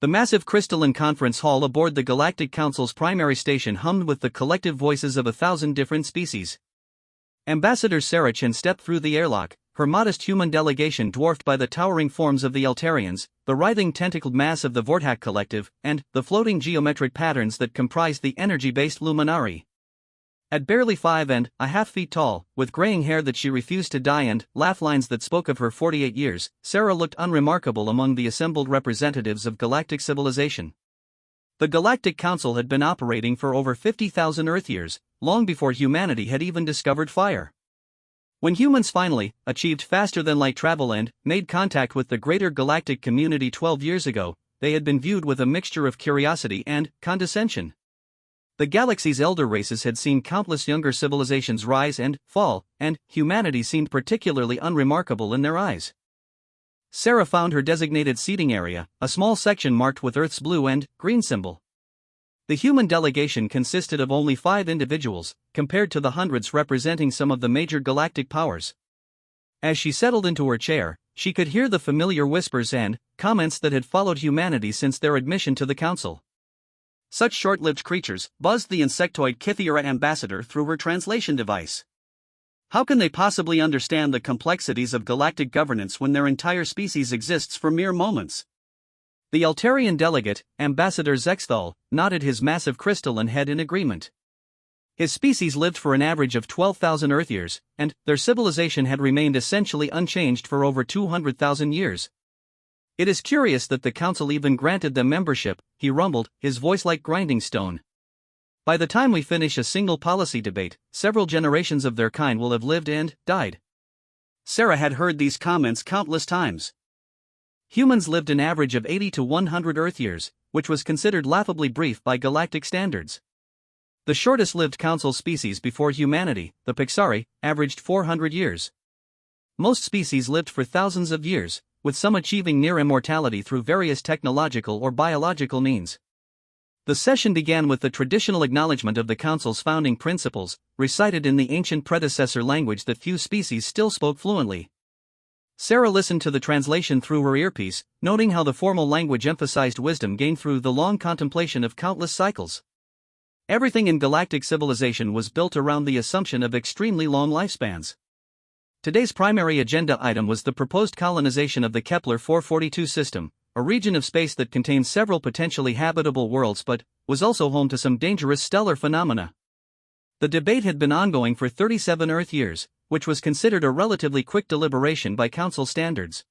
The massive crystalline conference hall aboard the Galactic Council's primary station hummed with the collective voices of 1,000 different species. Ambassador Sarah Chin stepped through the airlock, her modest human delegation dwarfed by the towering forms of the Eltarians, the writhing tentacled mass of the Vortak Collective, and the floating geometric patterns that comprised the energy-based Luminari. At barely 5.5 feet tall, with graying hair that she refused to dye and laugh lines that spoke of her 48 years, Sarah looked unremarkable among the assembled representatives of galactic civilization. The Galactic Council had been operating for over 50,000 Earth years, long before humanity had even discovered fire. When humans finally achieved faster-than-light travel and made contact with the greater galactic community 12 years ago, they had been viewed with a mixture of curiosity and condescension. The galaxy's elder races had seen countless younger civilizations rise and fall, and humanity seemed particularly unremarkable in their eyes. Sarah found her designated seating area, a small section marked with Earth's blue and green symbol. The human delegation consisted of only 5 individuals, compared to the hundreds representing some of the major galactic powers. As she settled into her chair, she could hear the familiar whispers and comments that had followed humanity since their admission to the council. Such short-lived creatures, buzzed the insectoid Kythera ambassador through her translation device. How can they possibly understand the complexities of galactic governance when their entire species exists for mere moments? The Eltarian delegate, Ambassador Zexthal, nodded his massive crystalline head in agreement. His species lived for an average of 12,000 Earth years, and their civilization had remained essentially unchanged for over 200,000 years. It is curious that the council even granted them membership, he rumbled, his voice like grinding stone. By the time we finish a single policy debate, several generations of their kind will have lived and died. Sarah had heard these comments countless times. Humans lived an average of 80 to 100 Earth years, which was considered laughably brief by galactic standards. The shortest-lived council species before humanity, the Pixari, averaged 400 years. Most species lived for thousands of years, with some achieving near immortality through various technological or biological means. The session began with the traditional acknowledgement of the Council's founding principles, recited in the ancient predecessor language that few species still spoke fluently. Sarah listened to the translation through her earpiece, noting how the formal language emphasized wisdom gained through the long contemplation of countless cycles. Everything in galactic civilization was built around the assumption of extremely long lifespans. Today's primary agenda item was the proposed colonization of the Kepler 442 system, a region of space that contains several potentially habitable worlds but was also home to some dangerous stellar phenomena. The debate had been ongoing for 37 Earth years, which was considered a relatively quick deliberation by Council standards.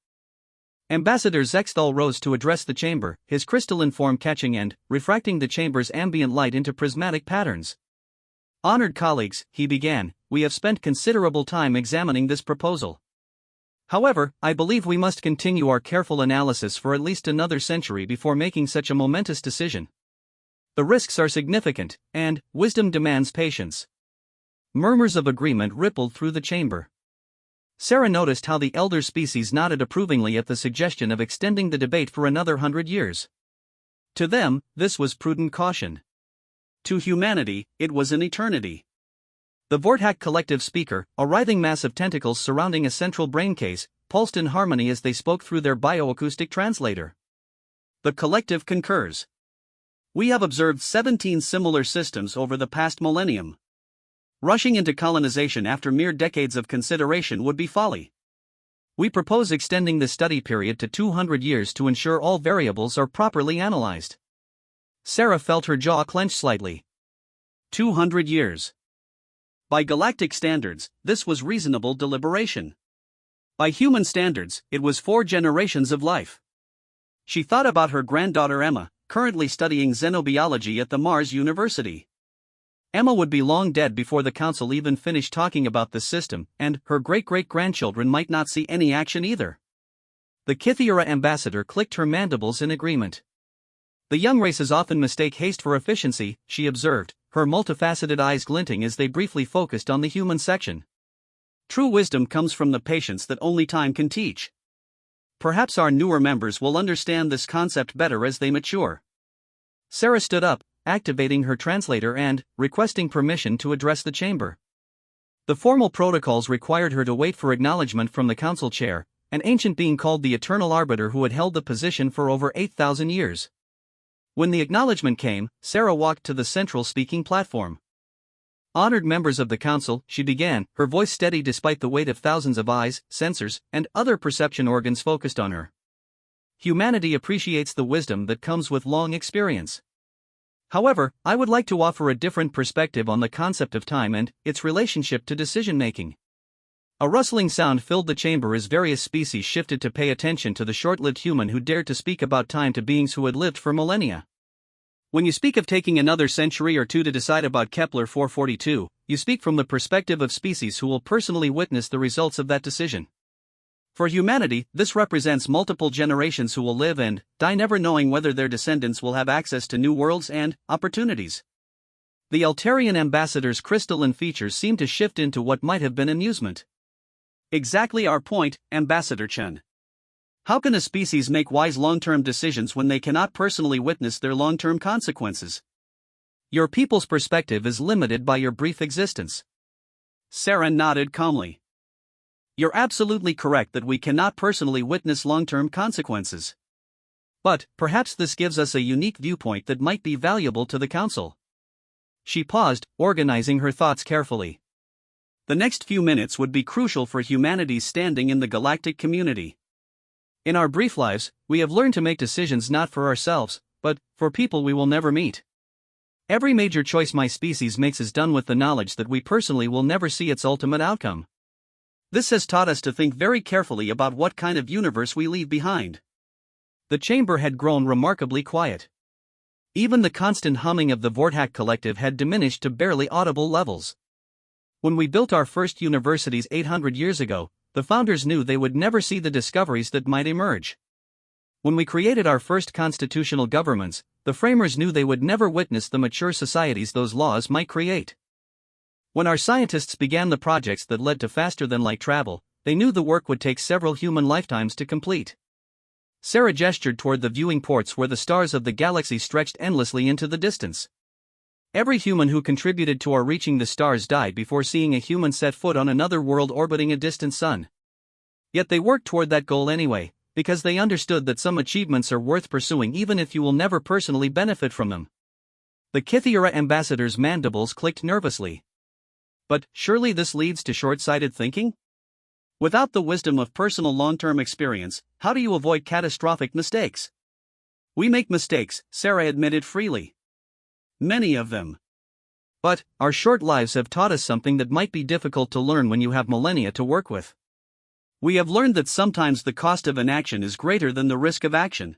Ambassador Zexthal rose to address the chamber, his crystalline form catching and refracting the chamber's ambient light into prismatic patterns. "Honored colleagues," he began, "we have spent considerable time examining this proposal. However, I believe we must continue our careful analysis for at least another century before making such a momentous decision. The risks are significant, and wisdom demands patience." Murmurs of agreement rippled through the chamber. Sarah noticed how the elder species nodded approvingly at the suggestion of extending the debate for another 100 years. To them, this was prudent caution. To humanity, it was an eternity. The Vortak Collective speaker, a writhing mass of tentacles surrounding a central brain case, pulsed in harmony as they spoke through their bioacoustic translator. The collective concurs. "We have observed 17 similar systems over the past millennium. Rushing into colonization after mere decades of consideration would be folly. We propose extending the study period to 200 years to ensure all variables are properly analyzed." Sarah felt her jaw clench slightly. 200 years. By galactic standards, this was reasonable deliberation. By human standards, it was 4 generations of life. She thought about her granddaughter Emma, currently studying xenobiology at the Mars University. Emma would be long dead before the council even finished talking about the system, and her great-great-grandchildren might not see any action either. The Kythera ambassador clicked her mandibles in agreement. "The young races often mistake haste for efficiency," she observed, her multifaceted eyes glinting as they briefly focused on the human section. "True wisdom comes from the patience that only time can teach. Perhaps our newer members will understand this concept better as they mature." Sarah stood up, activating her translator and requesting permission to address the chamber. The formal protocols required her to wait for acknowledgement from the council chair, an ancient being called the Eternal Arbiter who had held the position for over 8,000 years. When the acknowledgement came, Sarah walked to the central speaking platform. "Honored members of the council," she began, her voice steady despite the weight of thousands of eyes, sensors, and other perception organs focused on her. "Humanity appreciates the wisdom that comes with long experience. However, I would like to offer a different perspective on the concept of time and its relationship to decision-making." A rustling sound filled the chamber as various species shifted to pay attention to the short-lived human who dared to speak about time to beings who had lived for millennia. "When you speak of taking another century or two to decide about Kepler 442, you speak from the perspective of species who will personally witness the results of that decision. For humanity, this represents multiple generations who will live and die never knowing whether their descendants will have access to new worlds and opportunities." The Altarian ambassador's crystalline features seemed to shift into what might have been amusement. "Exactly our point, Ambassador Chen. How can a species make wise long-term decisions when they cannot personally witness their long-term consequences? Your people's perspective is limited by your brief existence." Sarah nodded calmly. "You're absolutely correct that we cannot personally witness long-term consequences. But perhaps this gives us a unique viewpoint that might be valuable to the council." She paused, organizing her thoughts carefully. The next few minutes would be crucial for humanity's standing in the galactic community. In our brief lives, we have learned to make decisions not for ourselves, but for people we will never meet. Every major choice my species makes is done with the knowledge that we personally will never see its ultimate outcome. This has taught us to think very carefully about what kind of universe we leave behind. The chamber had grown remarkably quiet. Even the constant humming of the Vortak Collective had diminished to barely audible levels. When we built our first universities 800 years ago, the founders knew they would never see the discoveries that might emerge. When we created our first constitutional governments, the framers knew they would never witness the mature societies those laws might create. When our scientists began the projects that led to faster-than-light travel, they knew the work would take several human lifetimes to complete. Sarah gestured toward the viewing ports where the stars of the galaxy stretched endlessly into the distance. Every human who contributed to our reaching the stars died before seeing a human set foot on another world orbiting a distant sun. Yet they worked toward that goal anyway, because they understood that some achievements are worth pursuing even if you will never personally benefit from them. The Kithiura ambassador's mandibles clicked nervously. "But surely this leads to short-sighted thinking? Without the wisdom of personal long-term experience, how do you avoid catastrophic mistakes?" "We make mistakes," Sarah admitted freely. "Many of them. But our short lives have taught us something that might be difficult to learn when you have millennia to work with. We have learned that sometimes the cost of inaction is greater than the risk of action."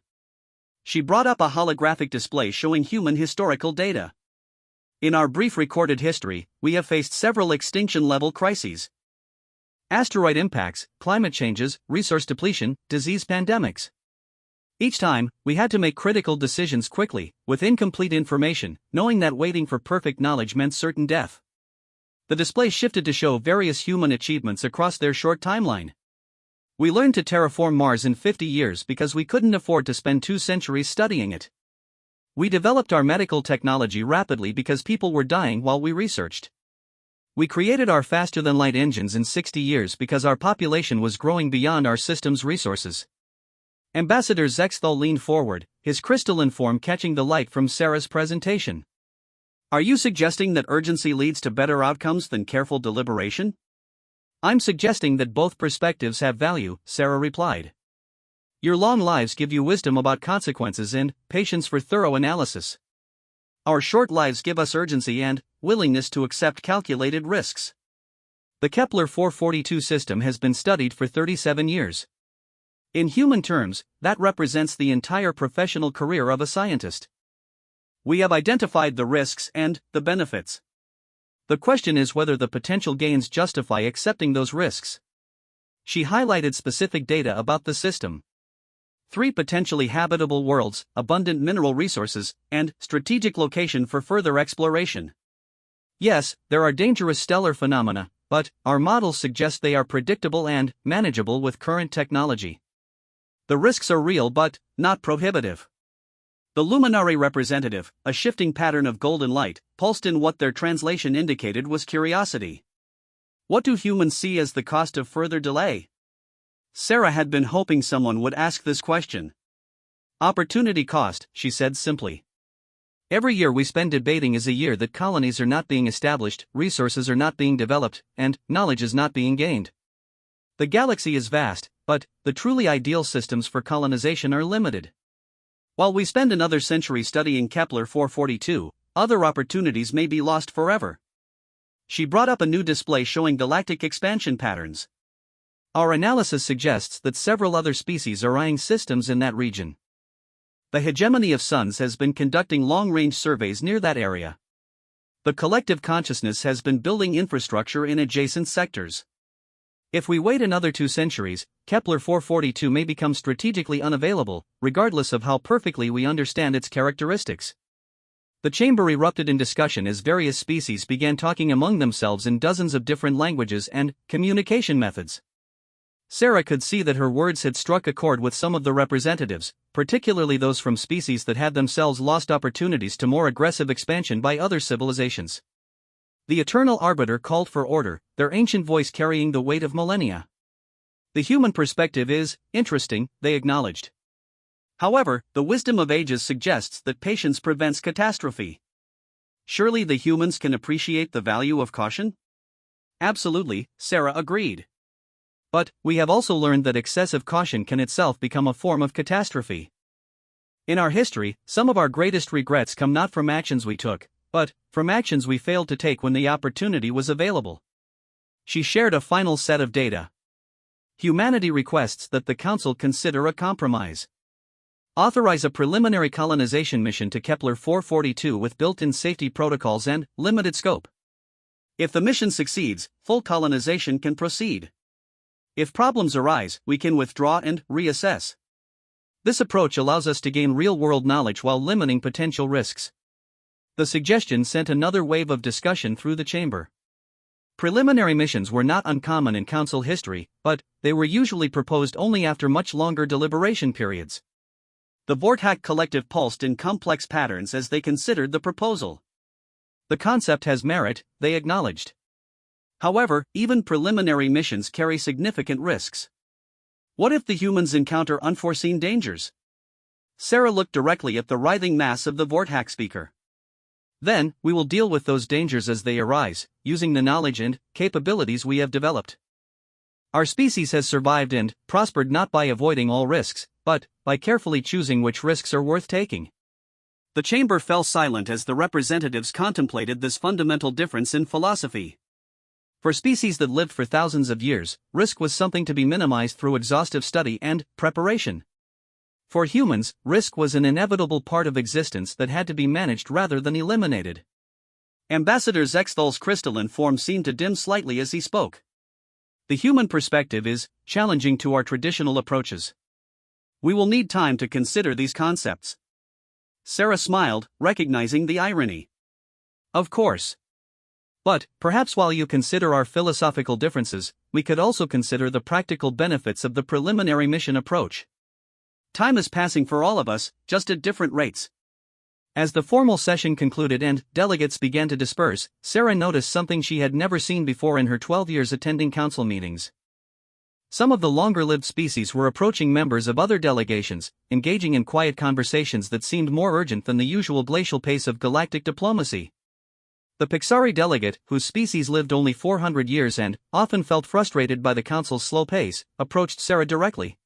She brought up a holographic display showing human historical data. "In our brief recorded history, we have faced several extinction-level crises. Asteroid impacts, climate changes, resource depletion, disease pandemics. Each time, we had to make critical decisions quickly, with incomplete information, knowing that waiting for perfect knowledge meant certain death." The display shifted to show various human achievements across their short timeline. "We learned to terraform Mars in 50 years because we couldn't afford to spend 2 centuries studying it. We developed our medical technology rapidly because people were dying while we researched. We created our faster-than-light engines in 60 years because our population was growing beyond our system's resources." Ambassador Zexthal leaned forward, his crystalline form catching the light from Sarah's presentation. "Are you suggesting that urgency leads to better outcomes than careful deliberation?" "I'm suggesting that both perspectives have value," Sarah replied. "Your long lives give you wisdom about consequences and patience for thorough analysis. Our short lives give us urgency and willingness to accept calculated risks." The Kepler 442 system has been studied for 37 years. In human terms, that represents the entire professional career of a scientist. We have identified the risks and the benefits. The question is whether the potential gains justify accepting those risks. She highlighted specific data about the system. 3 potentially habitable worlds, abundant mineral resources, and strategic location for further exploration. Yes, there are dangerous stellar phenomena, but our models suggest they are predictable and manageable with current technology. The risks are real but not prohibitive. The luminary representative, a shifting pattern of golden light, pulsed in what their translation indicated was curiosity. "What do humans see as the cost of further delay?" Sarah had been hoping someone would ask this question. "Opportunity cost," she said simply. Every year we spend debating is a year that colonies are not being established, resources are not being developed, and knowledge is not being gained. The galaxy is vast, but the truly ideal systems for colonization are limited. While we spend another century studying Kepler 442, other opportunities may be lost forever. She brought up a new display showing galactic expansion patterns. Our analysis suggests that several other species are eyeing systems in that region. The hegemony of suns has been conducting long-range surveys near that area. The collective consciousness has been building infrastructure in adjacent sectors. If we wait another 2 centuries, Kepler 442 may become strategically unavailable, regardless of how perfectly we understand its characteristics. The chamber erupted in discussion as various species began talking among themselves in dozens of different languages and communication methods. Sarah could see that her words had struck a chord with some of the representatives, particularly those from species that had themselves lost opportunities to more aggressive expansion by other civilizations. The Eternal Arbiter called for order, their ancient voice carrying the weight of millennia. The human perspective is interesting, they acknowledged. However, the wisdom of ages suggests that patience prevents catastrophe. Surely the humans can appreciate the value of caution? Absolutely, Sarah agreed. But we have also learned that excessive caution can itself become a form of catastrophe. In our history, some of our greatest regrets come not from actions we took, but from actions we failed to take when the opportunity was available. She shared a final set of data. Humanity requests that the Council consider a compromise. Authorize a preliminary colonization mission to Kepler 442 with built-in safety protocols and limited scope. If the mission succeeds, full colonization can proceed. If problems arise, we can withdraw and reassess. This approach allows us to gain real-world knowledge while limiting potential risks. The suggestion sent another wave of discussion through the chamber. Preliminary missions were not uncommon in Council history, but they were usually proposed only after much longer deliberation periods. The Vortak collective pulsed in complex patterns as they considered the proposal. The concept has merit, they acknowledged. However, even preliminary missions carry significant risks. What if the humans encounter unforeseen dangers? Sarah looked directly at the writhing mass of the Vortak speaker. Then, we will deal with those dangers as they arise, using the knowledge and capabilities we have developed. Our species has survived and prospered not by avoiding all risks, but by carefully choosing which risks are worth taking. The chamber fell silent as the representatives contemplated this fundamental difference in philosophy. For species that lived for thousands of years, risk was something to be minimized through exhaustive study and preparation. For humans, risk was an inevitable part of existence that had to be managed rather than eliminated. Ambassador Zexthal's crystalline form seemed to dim slightly as he spoke. The human perspective is challenging to our traditional approaches. We will need time to consider these concepts. Sarah smiled, recognizing the irony. Of course. But, perhaps while you consider our philosophical differences, we could also consider the practical benefits of the preliminary mission approach. Time is passing for all of us, just at different rates. As the formal session concluded and delegates began to disperse, Sarah noticed something she had never seen before in her 12 years attending council meetings. Some of the longer-lived species were approaching members of other delegations, engaging in quiet conversations that seemed more urgent than the usual glacial pace of galactic diplomacy. The Pixari delegate, whose species lived only 400 years and often felt frustrated by the council's slow pace, approached Sarah directly.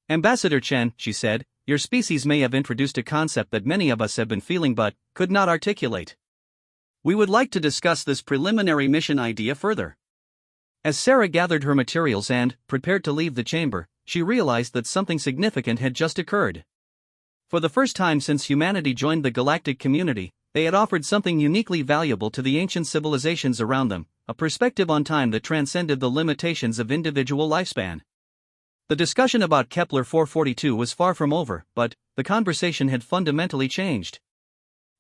Ambassador Chen, she said, your species may have introduced a concept that many of us have been feeling but could not articulate. We would like to discuss this preliminary mission idea further. As Sarah gathered her materials and prepared to leave the chamber, she realized that something significant had just occurred. For the first time since humanity joined the galactic community, they had offered something uniquely valuable to the ancient civilizations around them, a perspective on time that transcended the limitations of individual lifespan. The discussion about Kepler 442 was far from over, but the conversation had fundamentally changed.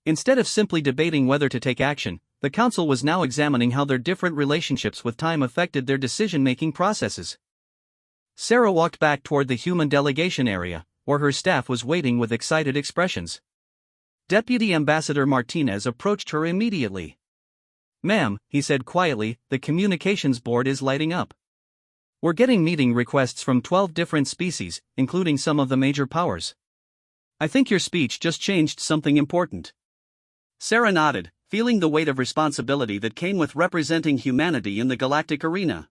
Instead of simply debating whether to take action, the council was now examining how their different relationships with time affected their decision-making processes. Sarah walked back toward the human delegation area, where her staff was waiting with excited expressions. Deputy Ambassador Martinez approached her immediately. Ma'am, he said quietly, the communications board is lighting up. We're getting meeting requests from 12 different species, including some of the major powers. I think your speech just changed something important. Sarah nodded, feeling the weight of responsibility that came with representing humanity in the galactic arena.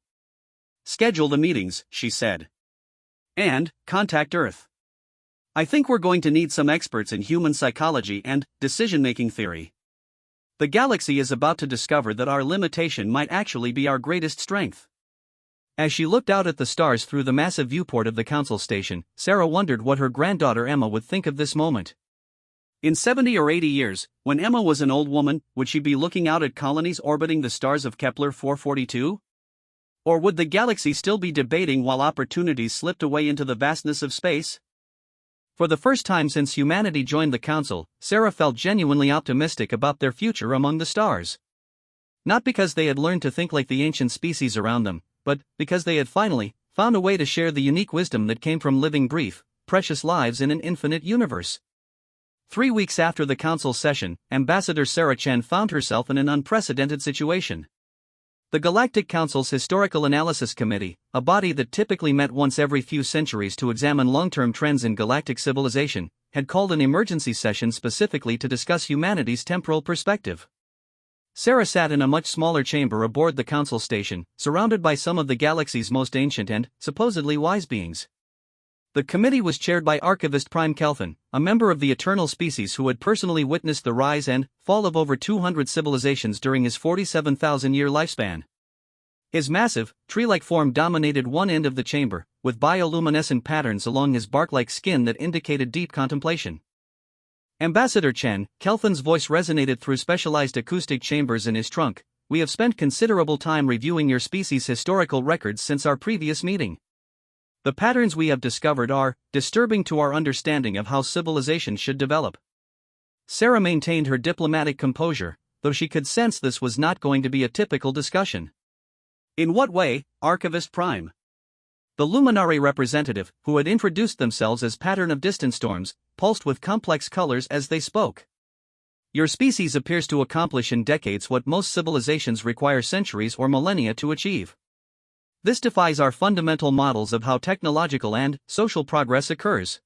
Schedule the meetings, she said. And contact Earth. I think we're going to need some experts in human psychology and decision-making theory. The galaxy is about to discover that our limitation might actually be our greatest strength. As she looked out at the stars through the massive viewport of the council station, Sarah wondered what her granddaughter Emma would think of this moment. In 70 or 80 years, when Emma was an old woman, would she be looking out at colonies orbiting the stars of Kepler 442? Or would the galaxy still be debating while opportunities slipped away into the vastness of space? For the first time since humanity joined the council, Sarah felt genuinely optimistic about their future among the stars. Not because they had learned to think like the ancient species around them, but because they had finally found a way to share the unique wisdom that came from living brief, precious lives in an infinite universe. 3 weeks after the council session, Ambassador Sarah Chen found herself in an unprecedented situation. The Galactic Council's Historical Analysis Committee, a body that typically met once every few centuries to examine long-term trends in galactic civilization, had called an emergency session specifically to discuss humanity's temporal perspective. Sarah sat in a much smaller chamber aboard the council station, surrounded by some of the galaxy's most ancient and, supposedly wise beings. The committee was chaired by Archivist Prime Kelvin, a member of the Eternal Species who had personally witnessed the rise and fall of over 200 civilizations during his 47,000-year lifespan. His massive, tree-like form dominated one end of the chamber, with bioluminescent patterns along his bark-like skin that indicated deep contemplation. Ambassador Chen, Kelvin's voice resonated through specialized acoustic chambers in his trunk. We have spent considerable time reviewing your species' historical records since our previous meeting. The patterns we have discovered are disturbing to our understanding of how civilization should develop. Sarah maintained her diplomatic composure, though she could sense this was not going to be a typical discussion. In what way, Archivist Prime? The luminary representative, who had introduced themselves as Pattern of Distant Storms, pulsed with complex colors as they spoke. Your species appears to accomplish in decades what most civilizations require centuries or millennia to achieve. This defies our fundamental models of how technological and social progress occurs.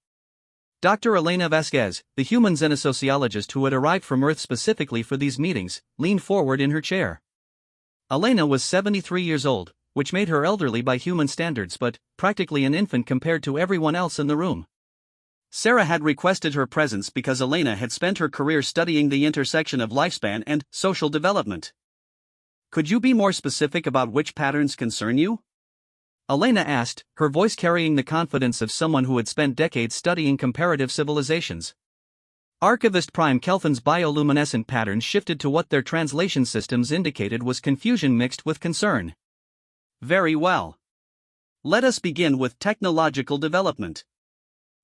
Dr. Elena Vasquez, the human xenosociologist who had arrived from Earth specifically for these meetings, leaned forward in her chair. Elena was 73 years old, which made her elderly by human standards but practically an infant compared to everyone else in the room. Sarah had requested her presence because Elena had spent her career studying the intersection of lifespan and social development. Could you be more specific about which patterns concern you? Elena asked, her voice carrying the confidence of someone who had spent decades studying comparative civilizations. Archivist Prime Kelvin's bioluminescent patterns shifted to what their translation systems indicated was confusion mixed with concern. Very well. Let us begin with technological development.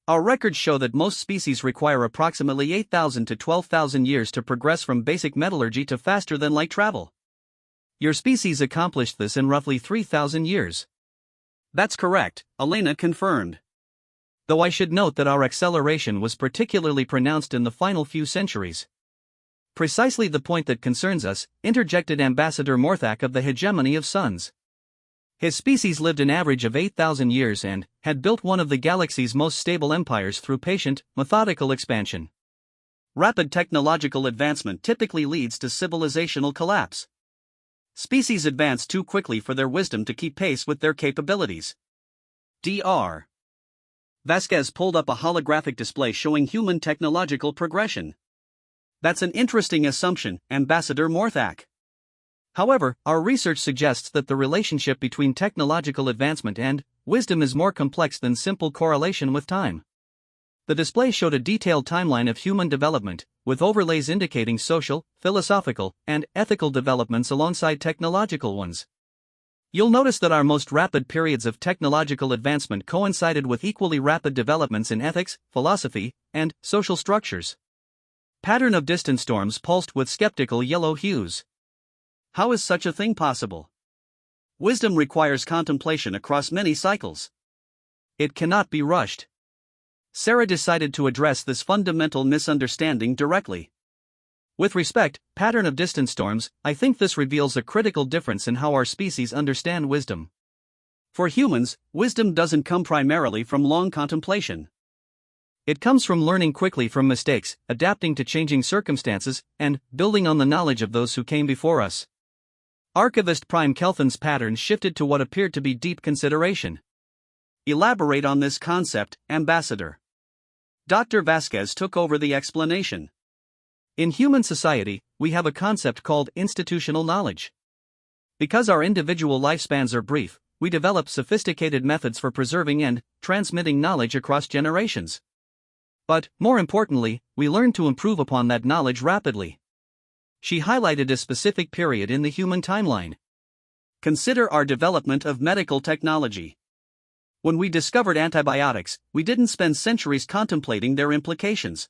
Our records show that most species require approximately 8,000 to 12,000 years to progress from basic metallurgy to faster-than-light travel. Your species accomplished this in roughly 3,000 years. That's correct, Elena confirmed. Though I should note that our acceleration was particularly pronounced in the final few centuries. Precisely the point that concerns us, interjected Ambassador Morthak of the hegemony of suns. His species lived an average of 8,000 years and had built one of the galaxy's most stable empires through patient, methodical expansion. Rapid technological advancement typically leads to civilizational collapse. Species advance too quickly for their wisdom to keep pace with their capabilities. Dr. Vasquez pulled up a holographic display showing human technological progression. That's an interesting assumption, Ambassador Morthak. However, our research suggests that the relationship between technological advancement and wisdom is more complex than simple correlation with time. The display showed a detailed timeline of human development, with overlays indicating social, philosophical, and ethical developments alongside technological ones. You'll notice that our most rapid periods of technological advancement coincided with equally rapid developments in ethics, philosophy, and social structures. Pattern of distant storms pulsed with skeptical yellow hues. How is such a thing possible? Wisdom requires contemplation across many cycles. It cannot be rushed. Sarah decided to address this fundamental misunderstanding directly. With respect, Pattern of Distant Storms, I think this reveals a critical difference in how our species understand wisdom. For humans, wisdom doesn't come primarily from long contemplation. It comes from learning quickly from mistakes, adapting to changing circumstances, and building on the knowledge of those who came before us. Archivist Prime Kelthan's pattern shifted to what appeared to be deep consideration. Elaborate on this concept, Ambassador. Dr. Vasquez took over the explanation. In human society, we have a concept called institutional knowledge. Because our individual lifespans are brief, we develop sophisticated methods for preserving and transmitting knowledge across generations. But, more importantly, we learn to improve upon that knowledge rapidly. She highlighted a specific period in the human timeline. Consider our development of medical technology. When we discovered antibiotics, we didn't spend centuries contemplating their implications.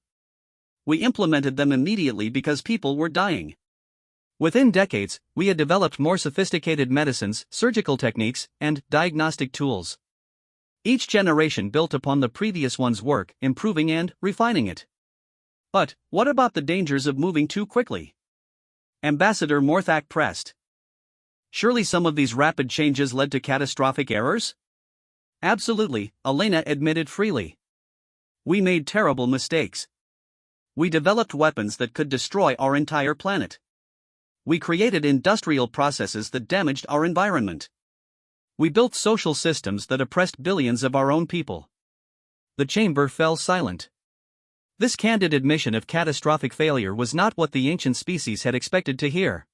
We implemented them immediately because people were dying. Within decades, we had developed more sophisticated medicines, surgical techniques, and diagnostic tools. Each generation built upon the previous one's work, improving and refining it. But, what about the dangers of moving too quickly? Ambassador Morthak pressed. Surely some of these rapid changes led to catastrophic errors? Absolutely, Elena admitted freely. We made terrible mistakes. We developed weapons that could destroy our entire planet. We created industrial processes that damaged our environment. We built social systems that oppressed billions of our own people. The chamber fell silent. This candid admission of catastrophic failure was not what the ancient species had expected to hear.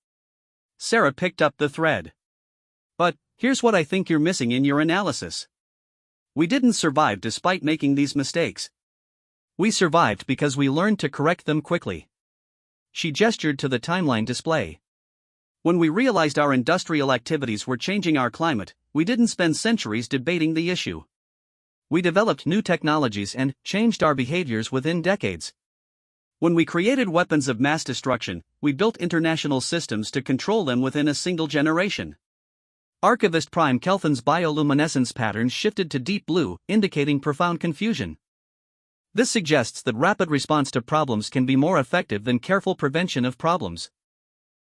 Sarah picked up the thread. But, here's what I think you're missing in your analysis. We didn't survive despite making these mistakes. We survived because we learned to correct them quickly. She gestured to the timeline display. When we realized our industrial activities were changing our climate, we didn't spend centuries debating the issue. We developed new technologies and changed our behaviors within decades. When we created weapons of mass destruction, we built international systems to control them within a single generation. Archivist Prime Kelthan's bioluminescence pattern shifted to deep blue, indicating profound confusion. This suggests that rapid response to problems can be more effective than careful prevention of problems.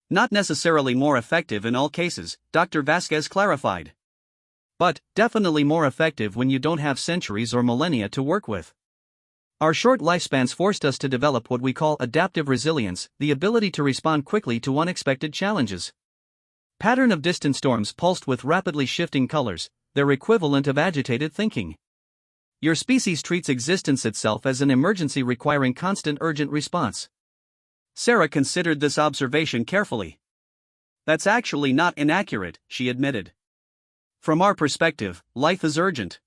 Not necessarily more effective in all cases, Dr. Vasquez clarified. But, definitely more effective when you don't have centuries or millennia to work with. Our short lifespans forced us to develop what we call adaptive resilience, the ability to respond quickly to unexpected challenges. Pattern of distant storms pulsed with rapidly shifting colors, their equivalent of agitated thinking. Your species treats existence itself as an emergency requiring constant urgent response. Sarah considered this observation carefully. That's actually not inaccurate, she admitted. From our perspective, life is urgent.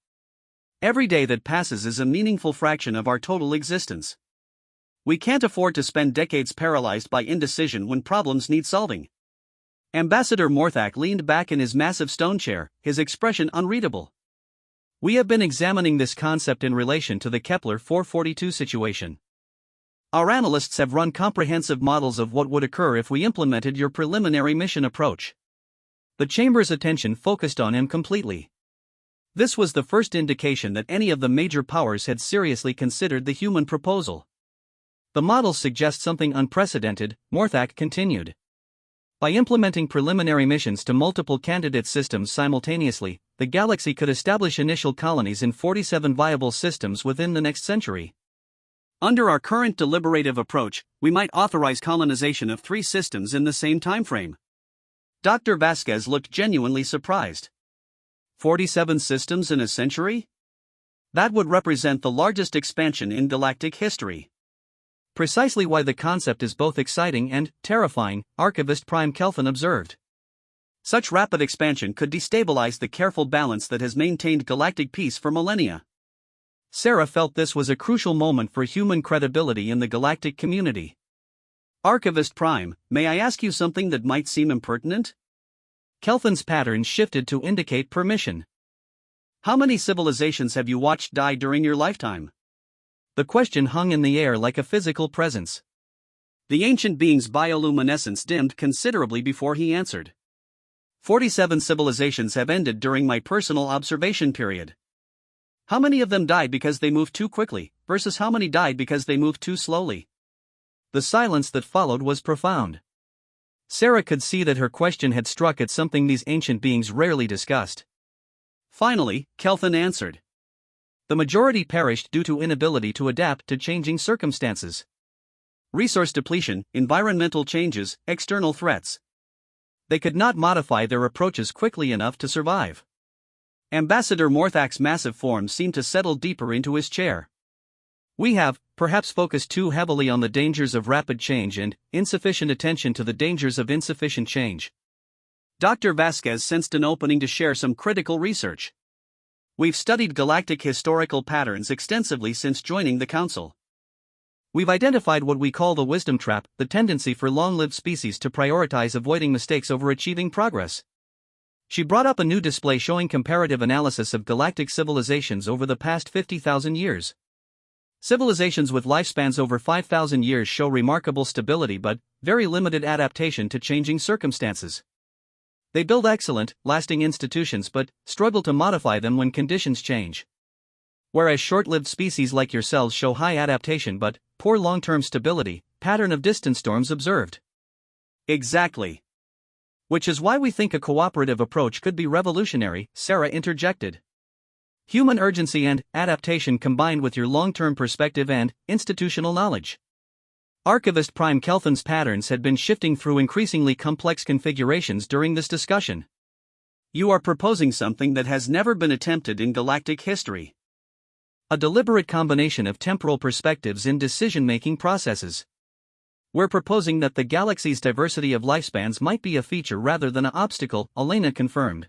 Every day that passes is a meaningful fraction of our total existence. We can't afford to spend decades paralyzed by indecision when problems need solving. Ambassador Morthak leaned back in his massive stone chair, his expression unreadable. We have been examining this concept in relation to the Kepler 442 situation. Our analysts have run comprehensive models of what would occur if we implemented your preliminary mission approach. The Chamber's attention focused on him completely. This was the first indication that any of the major powers had seriously considered the human proposal. The models suggest something unprecedented, Morthak continued. By implementing preliminary missions to multiple candidate systems simultaneously, the galaxy could establish initial colonies in 47 viable systems within the next century. Under our current deliberative approach, we might authorize colonization of 3 systems in the same timeframe. Dr. Vasquez looked genuinely surprised. 47 systems in a century? That would represent the largest expansion in galactic history. Precisely why the concept is both exciting and terrifying, Archivist Prime Kelthan observed. Such rapid expansion could destabilize the careful balance that has maintained galactic peace for millennia. Sarah felt this was a crucial moment for human credibility in the galactic community. Archivist Prime, may I ask you something that might seem impertinent? Kelthan's pattern shifted to indicate permission. How many civilizations have you watched die during your lifetime? The question hung in the air like a physical presence. The ancient being's bioluminescence dimmed considerably before he answered. 47 civilizations have ended during my personal observation period. How many of them died because they moved too quickly, versus how many died because they moved too slowly? The silence that followed was profound. Sarah could see that her question had struck at something these ancient beings rarely discussed. Finally, Kelthan answered. The majority perished due to inability to adapt to changing circumstances. Resource depletion, environmental changes, external threats. They could not modify their approaches quickly enough to survive. Ambassador Morthak's massive form seemed to settle deeper into his chair. We have, perhaps, focused too heavily on the dangers of rapid change and insufficient attention to the dangers of insufficient change. Dr. Vasquez sensed an opening to share some critical research. We've studied galactic historical patterns extensively since joining the Council. We've identified what we call the wisdom trap, the tendency for long-lived species to prioritize avoiding mistakes over achieving progress. She brought up a new display showing comparative analysis of galactic civilizations over the past 50,000 years. Civilizations with lifespans over 5,000 years show remarkable stability but very limited adaptation to changing circumstances. They build excellent, lasting institutions but struggle to modify them when conditions change. Whereas short-lived species like yourselves show high adaptation but poor long-term stability, pattern of distance storms observed. Exactly. Which is why we think a cooperative approach could be revolutionary, Sarah interjected. Human urgency and adaptation combined with your long-term perspective and institutional knowledge. Archivist Prime Kelthan's patterns had been shifting through increasingly complex configurations during this discussion. You are proposing something that has never been attempted in galactic history. A deliberate combination of temporal perspectives in decision-making processes. We're proposing that the galaxy's diversity of lifespans might be a feature rather than an obstacle, Elena confirmed.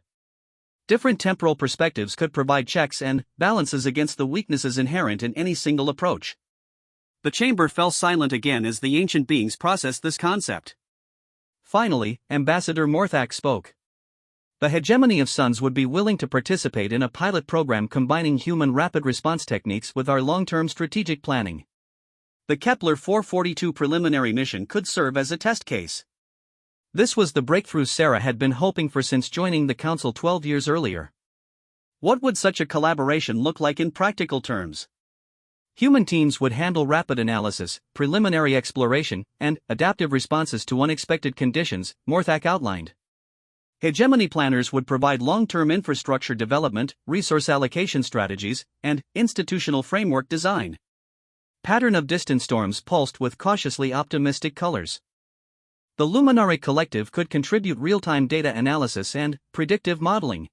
Different temporal perspectives could provide checks and balances against the weaknesses inherent in any single approach. The chamber fell silent again as the ancient beings processed this concept. Finally, Ambassador Morthak spoke. The hegemony of suns would be willing to participate in a pilot program combining human rapid response techniques with our long-term strategic planning. The Kepler 442 preliminary mission could serve as a test case. This was the breakthrough Sarah had been hoping for since joining the Council 12 years earlier. What would such a collaboration look like in practical terms? Human teams would handle rapid analysis, preliminary exploration, and adaptive responses to unexpected conditions, Morthak outlined. Hegemony planners would provide long-term infrastructure development, resource allocation strategies, and institutional framework design. Pattern of distance storms pulsed with cautiously optimistic colors. The Luminary Collective could contribute real-time data analysis and predictive modeling.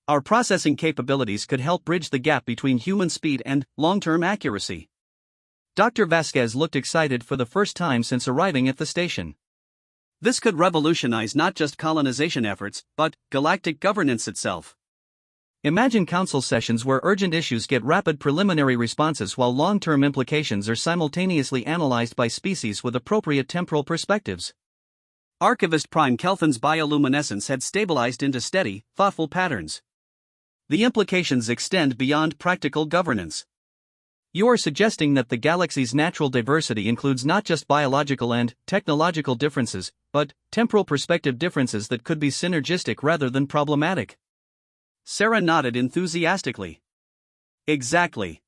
Our processing capabilities could help bridge the gap between human speed and long-term accuracy. Dr. Vasquez looked excited for the first time since arriving at the station. This could revolutionize not just colonization efforts, but galactic governance itself. Imagine council sessions where urgent issues get rapid preliminary responses while long-term implications are simultaneously analyzed by species with appropriate temporal perspectives. Archivist Prime Kelthan's bioluminescence had stabilized into steady, thoughtful patterns. The implications extend beyond practical governance. You are suggesting that the galaxy's natural diversity includes not just biological and technological differences, but temporal perspective differences that could be synergistic rather than problematic. Sarah nodded enthusiastically. Exactly.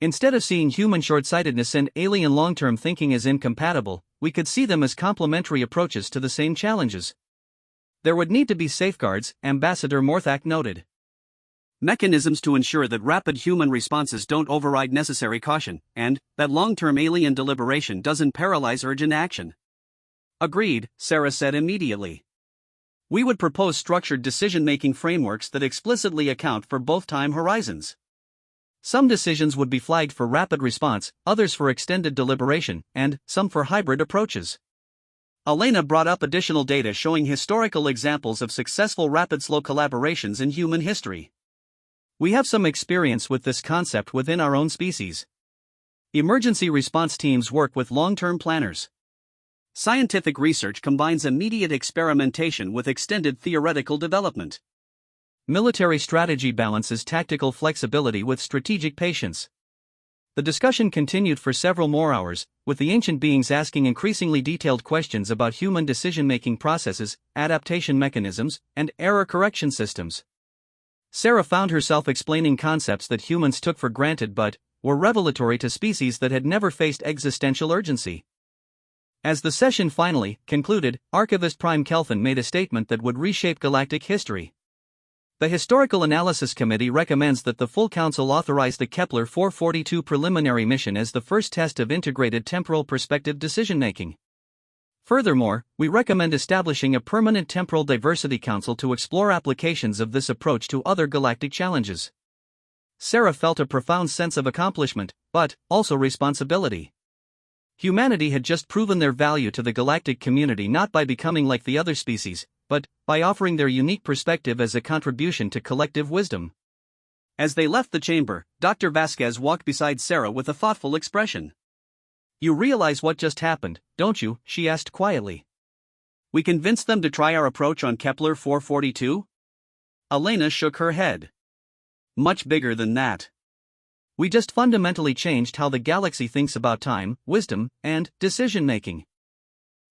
Instead of seeing human short-sightedness and alien long-term thinking as incompatible, we could see them as complementary approaches to the same challenges. There would need to be safeguards, Ambassador Morthak noted. Mechanisms to ensure that rapid human responses don't override necessary caution, and that long-term alien deliberation doesn't paralyze urgent action. Agreed, Sarah said immediately. We would propose structured decision-making frameworks that explicitly account for both time horizons. Some decisions would be flagged for rapid response, others for extended deliberation, and some for hybrid approaches. Elena brought up additional data showing historical examples of successful rapid-slow collaborations in human history. We have some experience with this concept within our own species. Emergency response teams work with long-term planners. Scientific research combines immediate experimentation with extended theoretical development. Military strategy balances tactical flexibility with strategic patience. The discussion continued for several more hours, with the ancient beings asking increasingly detailed questions about human decision-making processes, adaptation mechanisms, and error correction systems. Sarah found herself explaining concepts that humans took for granted but were revelatory to species that had never faced existential urgency. As the session finally concluded, Archivist Prime Kelthan made a statement that would reshape galactic history. The Historical Analysis Committee recommends that the full council authorize the Kepler 442 preliminary mission as the first test of integrated temporal perspective decision-making. Furthermore, we recommend establishing a permanent temporal diversity council to explore applications of this approach to other galactic challenges. Sarah felt a profound sense of accomplishment, but also responsibility. Humanity had just proven their value to the galactic community not by becoming like the other species, but by offering their unique perspective as a contribution to collective wisdom. As they left the chamber, Dr. Vasquez walked beside Sarah with a thoughtful expression. "You realize what just happened, don't you?" she asked quietly. "We convinced them to try our approach on Kepler 442? Elena shook her head. "Much bigger than that. We just fundamentally changed how the galaxy thinks about time, wisdom, and decision-making.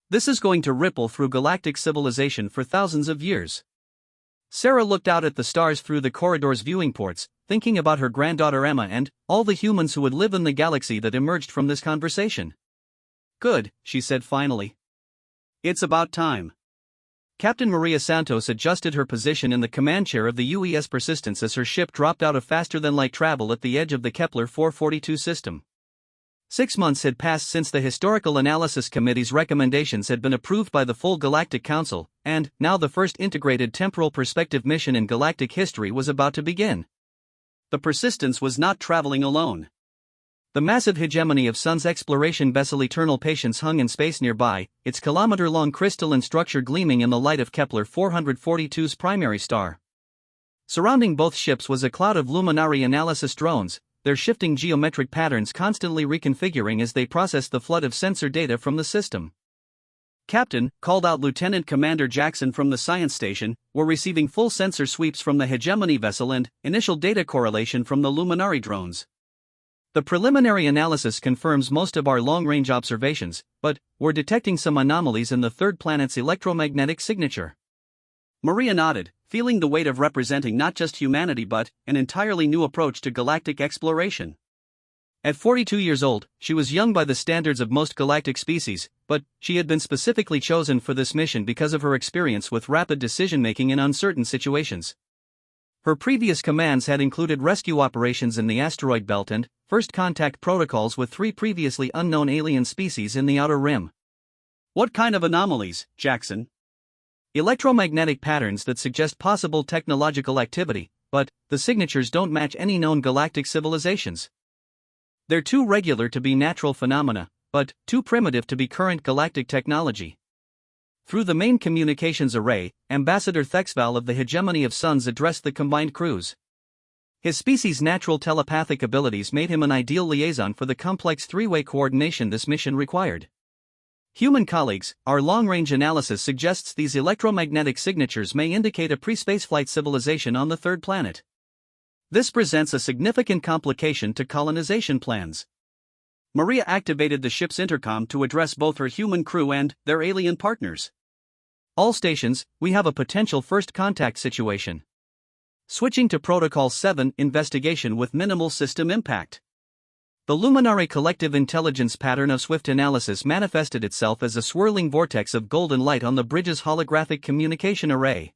This is going to ripple through galactic civilization for thousands of years." Sarah looked out at the stars through the corridor's viewing ports, thinking about her granddaughter Emma and all the humans who would live in the galaxy that emerged from this conversation. "Good," she said finally. "It's about time." Captain Maria Santos adjusted her position in the command chair of the UES Persistence as her ship dropped out of faster-than-light travel at the edge of the Kepler 442 system. 6 months had passed since the Historical Analysis Committee's recommendations had been approved by the full Galactic Council, and now the first integrated temporal perspective mission in galactic history was about to begin. The Persistence was not traveling alone. The massive hegemony of Sun's exploration vessel Eternal Patience hung in space nearby, its kilometer-long crystalline structure gleaming in the light of Kepler 442's primary star. Surrounding both ships was a cloud of luminary analysis drones, their shifting geometric patterns constantly reconfiguring as they processed the flood of sensor data from the system. "Captain," called out Lieutenant Commander Jackson from the science station, "we're receiving full sensor sweeps from the hegemony vessel and initial data correlation from the luminary drones. The preliminary analysis confirms most of our long-range observations, but we're detecting some anomalies in the third planet's electromagnetic signature." Maria nodded, feeling the weight of representing not just humanity but an entirely new approach to galactic exploration. At 42 years old, she was young by the standards of most galactic species, but she had been specifically chosen for this mission because of her experience with rapid decision-making in uncertain situations. Her previous commands had included rescue operations in the asteroid belt and first contact protocols with 3 previously unknown alien species in the Outer Rim. "What kind of anomalies, Jackson?" "Electromagnetic patterns that suggest possible technological activity, but the signatures don't match any known galactic civilizations. They're too regular to be natural phenomena, but too primitive to be current galactic technology." Through the main communications array, Ambassador Thexval of the Hegemony of Suns addressed the combined crews. His species' natural telepathic abilities made him an ideal liaison for the complex three-way coordination this mission required. "Human colleagues, our long-range analysis suggests these electromagnetic signatures may indicate a pre-spaceflight civilization on the third planet. This presents a significant complication to colonization plans." Maria activated the ship's intercom to address both her human crew and their alien partners. "All stations, we have a potential first contact situation. Switching to Protocol 7, investigation with minimal system impact." The Luminary collective intelligence pattern of swift analysis manifested itself as a swirling vortex of golden light on the bridge's holographic communication array.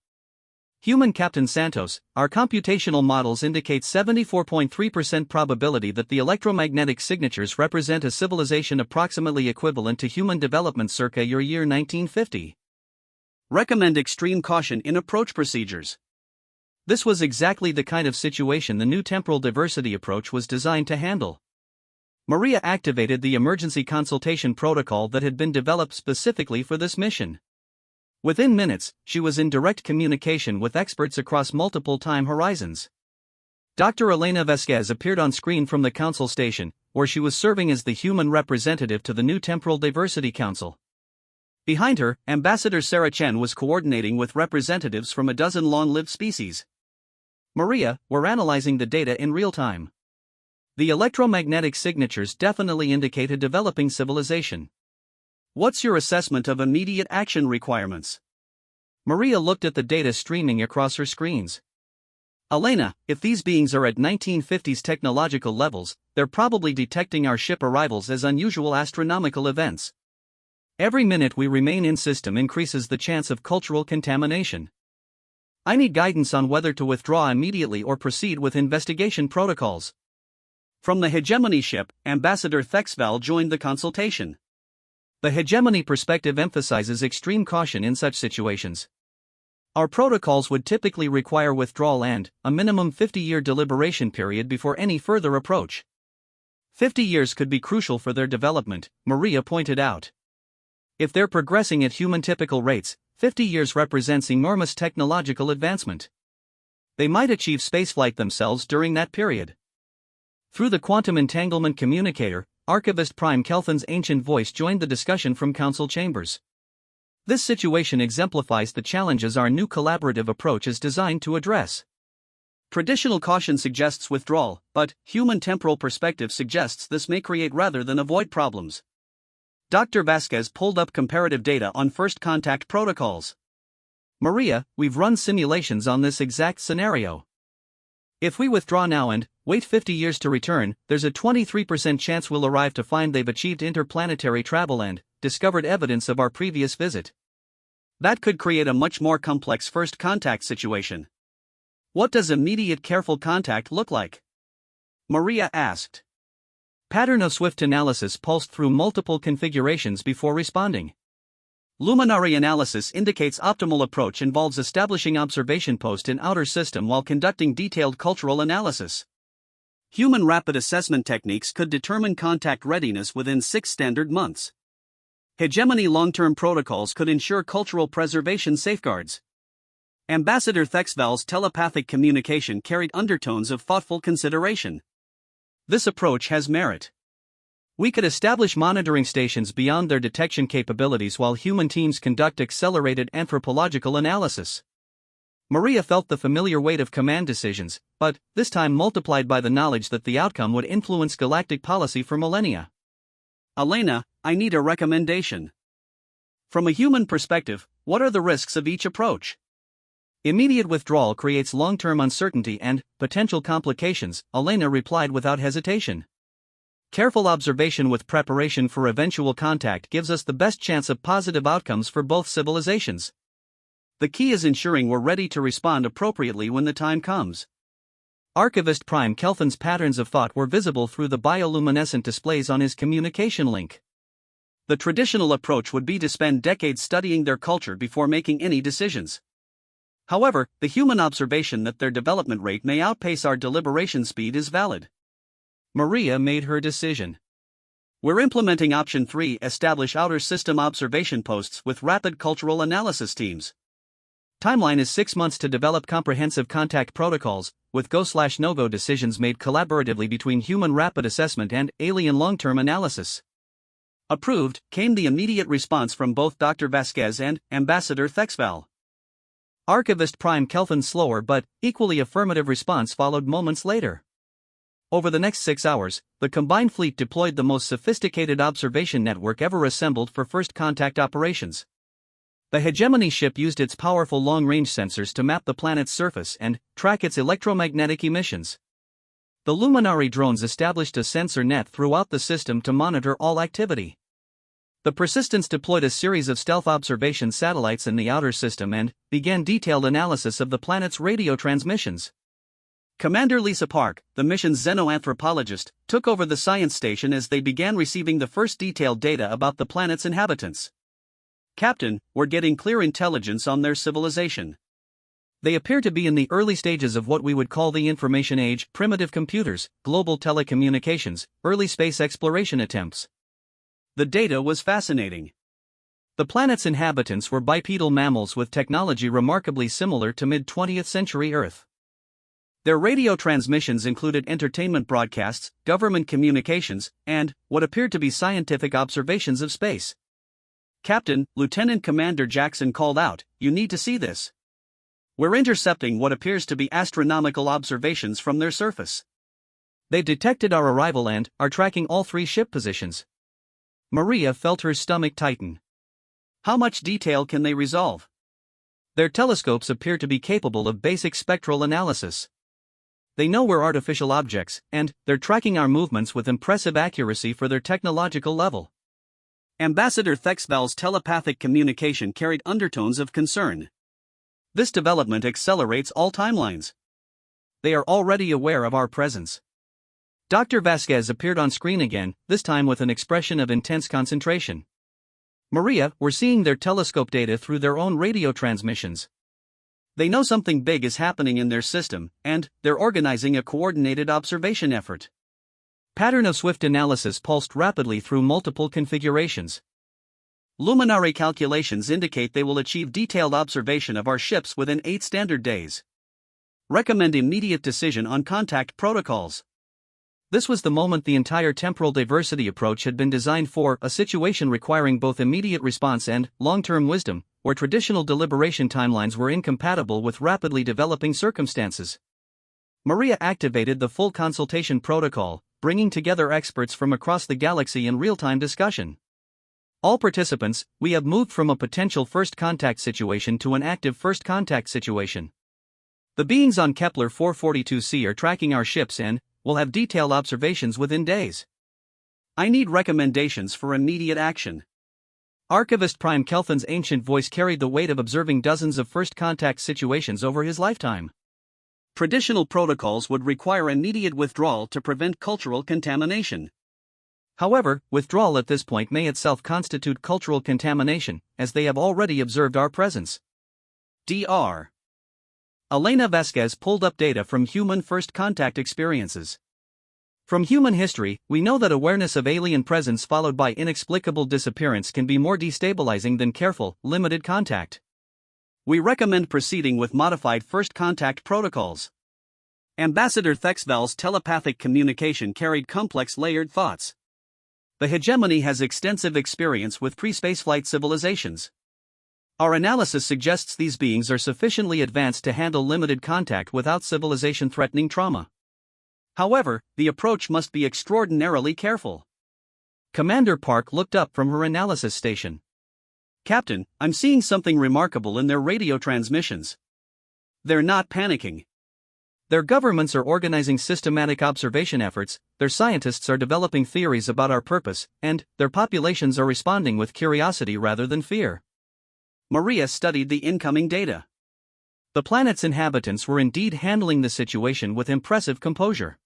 "Human Captain Santos, our computational models indicate 74.3% probability that the electromagnetic signatures represent a civilization approximately equivalent to human development circa your year 1950. Recommend extreme caution in approach procedures." This was exactly the kind of situation the new temporal diversity approach was designed to handle. Maria activated the emergency consultation protocol that had been developed specifically for this mission. Within minutes, she was in direct communication with experts across multiple time horizons. Dr. Elena Vasquez appeared on screen from the council station, where she was serving as the human representative to the new Temporal Diversity Council. Behind her, Ambassador Sarah Chen was coordinating with representatives from a dozen long-lived species. "Maria, we're analyzing the data in real time. The electromagnetic signatures definitely indicate a developing civilization. What's your assessment of immediate action requirements?" Maria looked at the data streaming across her screens. "Elena, if these beings are at 1950s technological levels, they're probably detecting our ship arrivals as unusual astronomical events. Every minute we remain in system increases the chance of cultural contamination. I need guidance on whether to withdraw immediately or proceed with investigation protocols. From the Hegemony ship, Ambassador Thexval joined the consultation. The Hegemony perspective emphasizes extreme caution in such situations. Our protocols would typically require withdrawal and a minimum 50-year deliberation period before any further approach. 50 years could be crucial for their development, Maria pointed out. If they're progressing at human typical rates, 50 years represents enormous technological advancement. They might achieve spaceflight themselves during that period. Through the quantum entanglement communicator, Archivist Prime Kelthan's ancient voice joined the discussion from council chambers. This situation exemplifies the challenges our new collaborative approach is designed to address. Traditional caution suggests withdrawal, but human temporal perspective suggests this may create rather than avoid problems. Dr. Vasquez pulled up comparative data on first contact protocols. Maria, we've run simulations on this exact scenario. If we withdraw now and wait 50 years to return, there's a 23% chance we'll arrive to find they've achieved interplanetary travel and discovered evidence of our previous visit. That could create a much more complex first contact situation. What does immediate careful contact look like? Maria asked. Pattern of swift analysis pulsed through multiple configurations before responding. Luminary analysis indicates optimal approach involves establishing observation post in outer system while conducting detailed cultural analysis. Human rapid assessment techniques could determine contact readiness within 6 standard months. Hegemony long-term protocols could ensure cultural preservation safeguards. Ambassador Thexval's telepathic communication carried undertones of thoughtful consideration. This approach has merit. We could establish monitoring stations beyond their detection capabilities while human teams conduct accelerated anthropological analysis. Maria felt the familiar weight of command decisions, but this time multiplied by the knowledge that the outcome would influence galactic policy for millennia. Elena, I need a recommendation. From a human perspective, what are the risks of each approach? Immediate withdrawal creates long-term uncertainty and potential complications, Elena replied without hesitation. Careful observation with preparation for eventual contact gives us the best chance of positive outcomes for both civilizations. The key is ensuring we're ready to respond appropriately when the time comes. Archivist Prime Kelthan's patterns of thought were visible through the bioluminescent displays on his communication link. The traditional approach would be to spend decades studying their culture before making any decisions. However, the human observation that their development rate may outpace our deliberation speed is valid. Maria made her decision. We're implementing option 3, establish outer system observation posts with rapid cultural analysis teams. Timeline is 6 months to develop comprehensive contact protocols, with go/no-go decisions made collaboratively between human rapid assessment and alien long-term analysis. Approved, came the immediate response from both Dr. Vasquez and Ambassador Thexval. Archivist Prime Kelthan's slower but equally affirmative response followed moments later. Over the next 6 hours, the combined fleet deployed the most sophisticated observation network ever assembled for first contact operations. The Hegemony ship used its powerful long-range sensors to map the planet's surface and track its electromagnetic emissions. The Luminary drones established a sensor net throughout the system to monitor all activity. The Persistence deployed a series of stealth observation satellites in the outer system and began detailed analysis of the planet's radio transmissions. Commander Lisa Park, the mission's xenoanthropologist, took over the science station as they began receiving the first detailed data about the planet's inhabitants. Captain, we're getting clear intelligence on their civilization. They appear to be in the early stages of what we would call the information age, primitive computers, global telecommunications, early space exploration attempts. The data was fascinating. The planet's inhabitants were bipedal mammals with technology remarkably similar to mid-20th century Earth. Their radio transmissions included entertainment broadcasts, government communications, and what appeared to be scientific observations of space. Captain, Lieutenant Commander Jackson called out, "You need to see this. We're intercepting what appears to be astronomical observations from their surface. They've detected our arrival and are tracking all 3 ship positions." Maria felt her stomach tighten. How much detail can they resolve? Their telescopes appear to be capable of basic spectral analysis. They know we're artificial objects, and they're tracking our movements with impressive accuracy for their technological level. Ambassador Thexval's telepathic communication carried undertones of concern. This development accelerates all timelines. They are already aware of our presence. Dr. Vasquez appeared on screen again, this time with an expression of intense concentration. Maria, we're seeing their telescope data through their own radio transmissions. They know something big is happening in their system, and they're organizing a coordinated observation effort. Pattern of swift analysis pulsed rapidly through multiple configurations. Luminary calculations indicate they will achieve detailed observation of our ships within 8 standard days. Recommend immediate decision on contact protocols. This was the moment the entire temporal diversity approach had been designed for, a situation requiring both immediate response and long-term wisdom, where traditional deliberation timelines were incompatible with rapidly developing circumstances. Maria activated the full consultation protocol, bringing together experts from across the galaxy in real-time discussion. All participants, we have moved from a potential first contact situation to an active first contact situation. The beings on Kepler 442c are tracking our ships and will have detailed observations within days. I need recommendations for immediate action. Archivist Prime Kelthan's ancient voice carried the weight of observing dozens of first contact situations over his lifetime. Traditional protocols would require immediate withdrawal to prevent cultural contamination. However, withdrawal at this point may itself constitute cultural contamination, as they have already observed our presence. Dr. Elena Vasquez pulled up data from human first contact experiences. From human history, we know that awareness of alien presence followed by inexplicable disappearance can be more destabilizing than careful, limited contact. We recommend proceeding with modified first contact protocols. Ambassador Thexval's telepathic communication carried complex layered thoughts. The hegemony has extensive experience with pre-spaceflight civilizations. Our analysis suggests these beings are sufficiently advanced to handle limited contact without civilization-threatening trauma. However, the approach must be extraordinarily careful. Commander Park looked up from her analysis station. Captain, I'm seeing something remarkable in their radio transmissions. They're not panicking. Their governments are organizing systematic observation efforts, their scientists are developing theories about our purpose, and their populations are responding with curiosity rather than fear. Maria studied the incoming data. The planet's inhabitants were indeed handling the situation with impressive composure.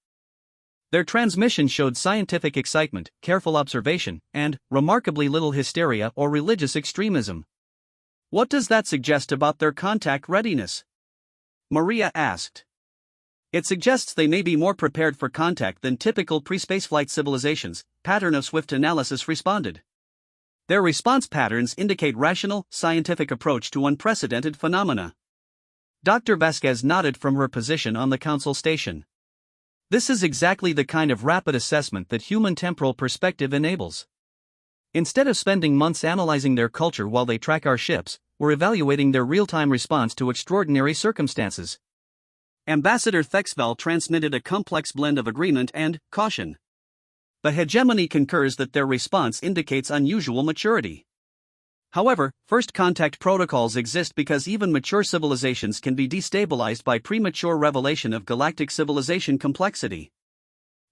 Their transmission showed scientific excitement, careful observation, and remarkably little hysteria or religious extremism. What does that suggest about their contact readiness? Maria asked. It suggests they may be more prepared for contact than typical pre-spaceflight civilizations, Pattern of Swift Analysis responded. Their response patterns indicate rational, scientific approach to unprecedented phenomena. Dr. Vasquez nodded from her position on the council station. This is exactly the kind of rapid assessment that human temporal perspective enables. Instead of spending months analyzing their culture while they track our ships, we're evaluating their real-time response to extraordinary circumstances. Ambassador Thexval transmitted a complex blend of agreement and caution. The hegemony concurs that their response indicates unusual maturity. However, first contact protocols exist because even mature civilizations can be destabilized by premature revelation of galactic civilization complexity.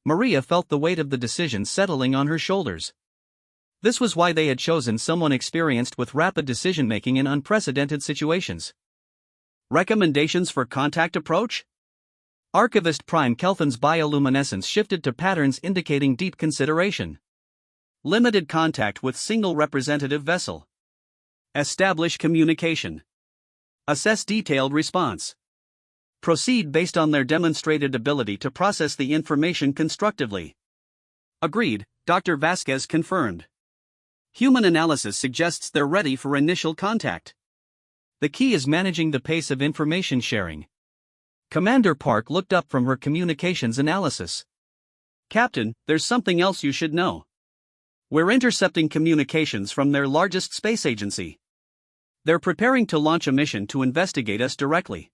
Maria felt the weight of the decision settling on her shoulders. This was why they had chosen someone experienced with rapid decision-making in unprecedented situations. Recommendations for contact approach? Archivist Prime Kelthan's bioluminescence shifted to patterns indicating deep consideration. Limited contact with single representative vessel. Establish communication. Assess detailed response. Proceed based on their demonstrated ability to process the information constructively. Agreed, Dr. Vasquez confirmed. Human analysis suggests they're ready for initial contact. The key is managing the pace of information sharing. Commander Park looked up from her communications analysis. Captain, there's something else you should know. We're intercepting communications from their largest space agency. They're preparing to launch a mission to investigate us directly.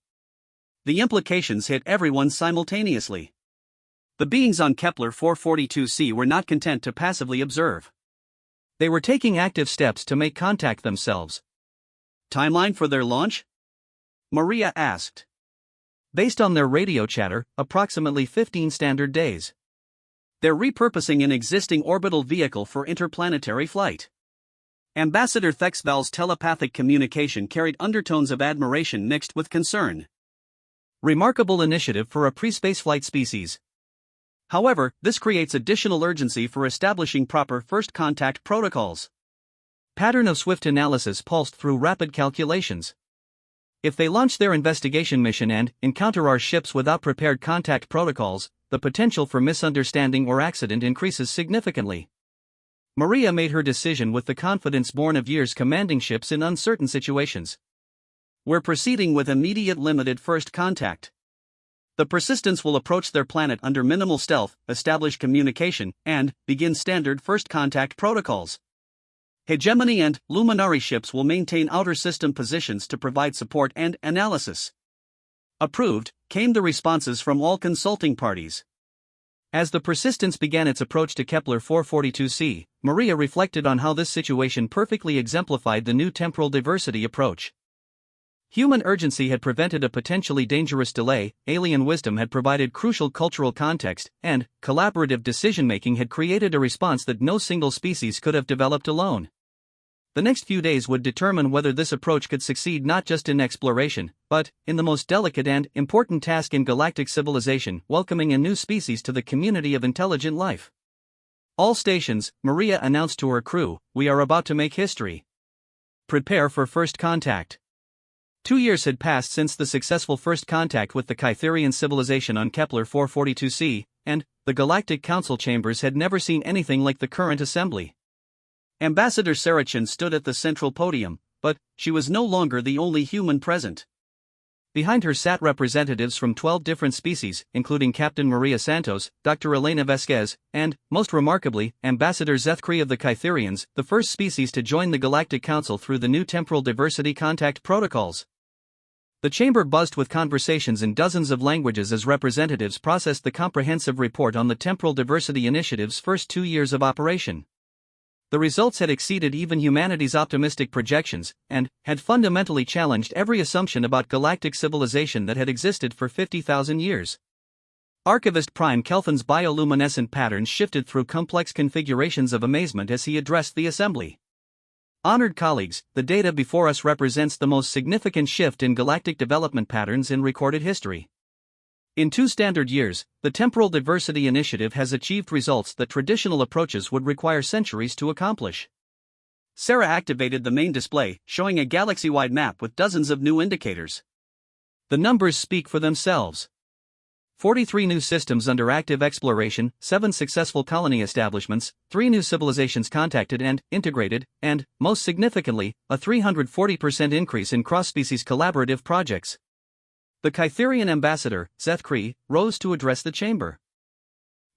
The implications hit everyone simultaneously. The beings on Kepler 442c were not content to passively observe. They were taking active steps to make contact themselves. Timeline for their launch? Maria asked. Based on their radio chatter, approximately 15 standard days. They're repurposing an existing orbital vehicle for interplanetary flight. Ambassador Thexval's telepathic communication carried undertones of admiration mixed with concern. Remarkable initiative for a pre-spaceflight species. However, this creates additional urgency for establishing proper first contact protocols. Pattern of swift analysis pulsed through rapid calculations. If they launch their investigation mission and encounter our ships without prepared contact protocols, the potential for misunderstanding or accident increases significantly. Maria made her decision with the confidence born of years commanding ships in uncertain situations. We're proceeding with immediate limited first contact. The Persistence will approach their planet under minimal stealth, establish communication, and begin standard first contact protocols. Hegemony and Luminary ships will maintain outer system positions to provide support and analysis. Approved, came the responses from all consulting parties. As the Persistence began its approach to Kepler 442c, Maria reflected on how this situation perfectly exemplified the new temporal diversity approach. Human urgency had prevented a potentially dangerous delay, alien wisdom had provided crucial cultural context, and collaborative decision-making had created a response that no single species could have developed alone. The next few days would determine whether this approach could succeed not just in exploration, but in the most delicate and important task in galactic civilization, welcoming a new species to the community of intelligent life. All stations, Maria announced to her crew, we are about to make history. Prepare for first contact. 2 years had passed since the successful first contact with the Kytherian civilization on Kepler 442c, and the Galactic Council chambers had never seen anything like the current assembly. Ambassador Saracen stood at the central podium, but she was no longer the only human present. Behind her sat representatives from 12 different species, including Captain Maria Santos, Dr. Elena Vasquez, and, most remarkably, Ambassador Zethkri of the Kytherians, the first species to join the Galactic Council through the new temporal diversity contact protocols. The chamber buzzed with conversations in dozens of languages as representatives processed the comprehensive report on the Temporal Diversity Initiative's first 2 years of operation. The results had exceeded even humanity's optimistic projections, and had fundamentally challenged every assumption about galactic civilization that had existed for 50,000 years. Archivist Prime Kelthan's bioluminescent patterns shifted through complex configurations of amazement as he addressed the assembly. Honored colleagues, the data before us represents the most significant shift in galactic development patterns in recorded history. In 2 standard years, the Temporal Diversity Initiative has achieved results that traditional approaches would require centuries to accomplish. Sarah activated the main display, showing a galaxy-wide map with dozens of new indicators. The numbers speak for themselves. 43 new systems under active exploration, 7 successful colony establishments, 3 new civilizations contacted and integrated, and, most significantly, a 340% increase in cross-species collaborative projects. The Kytherian ambassador, Zethkri, rose to address the chamber.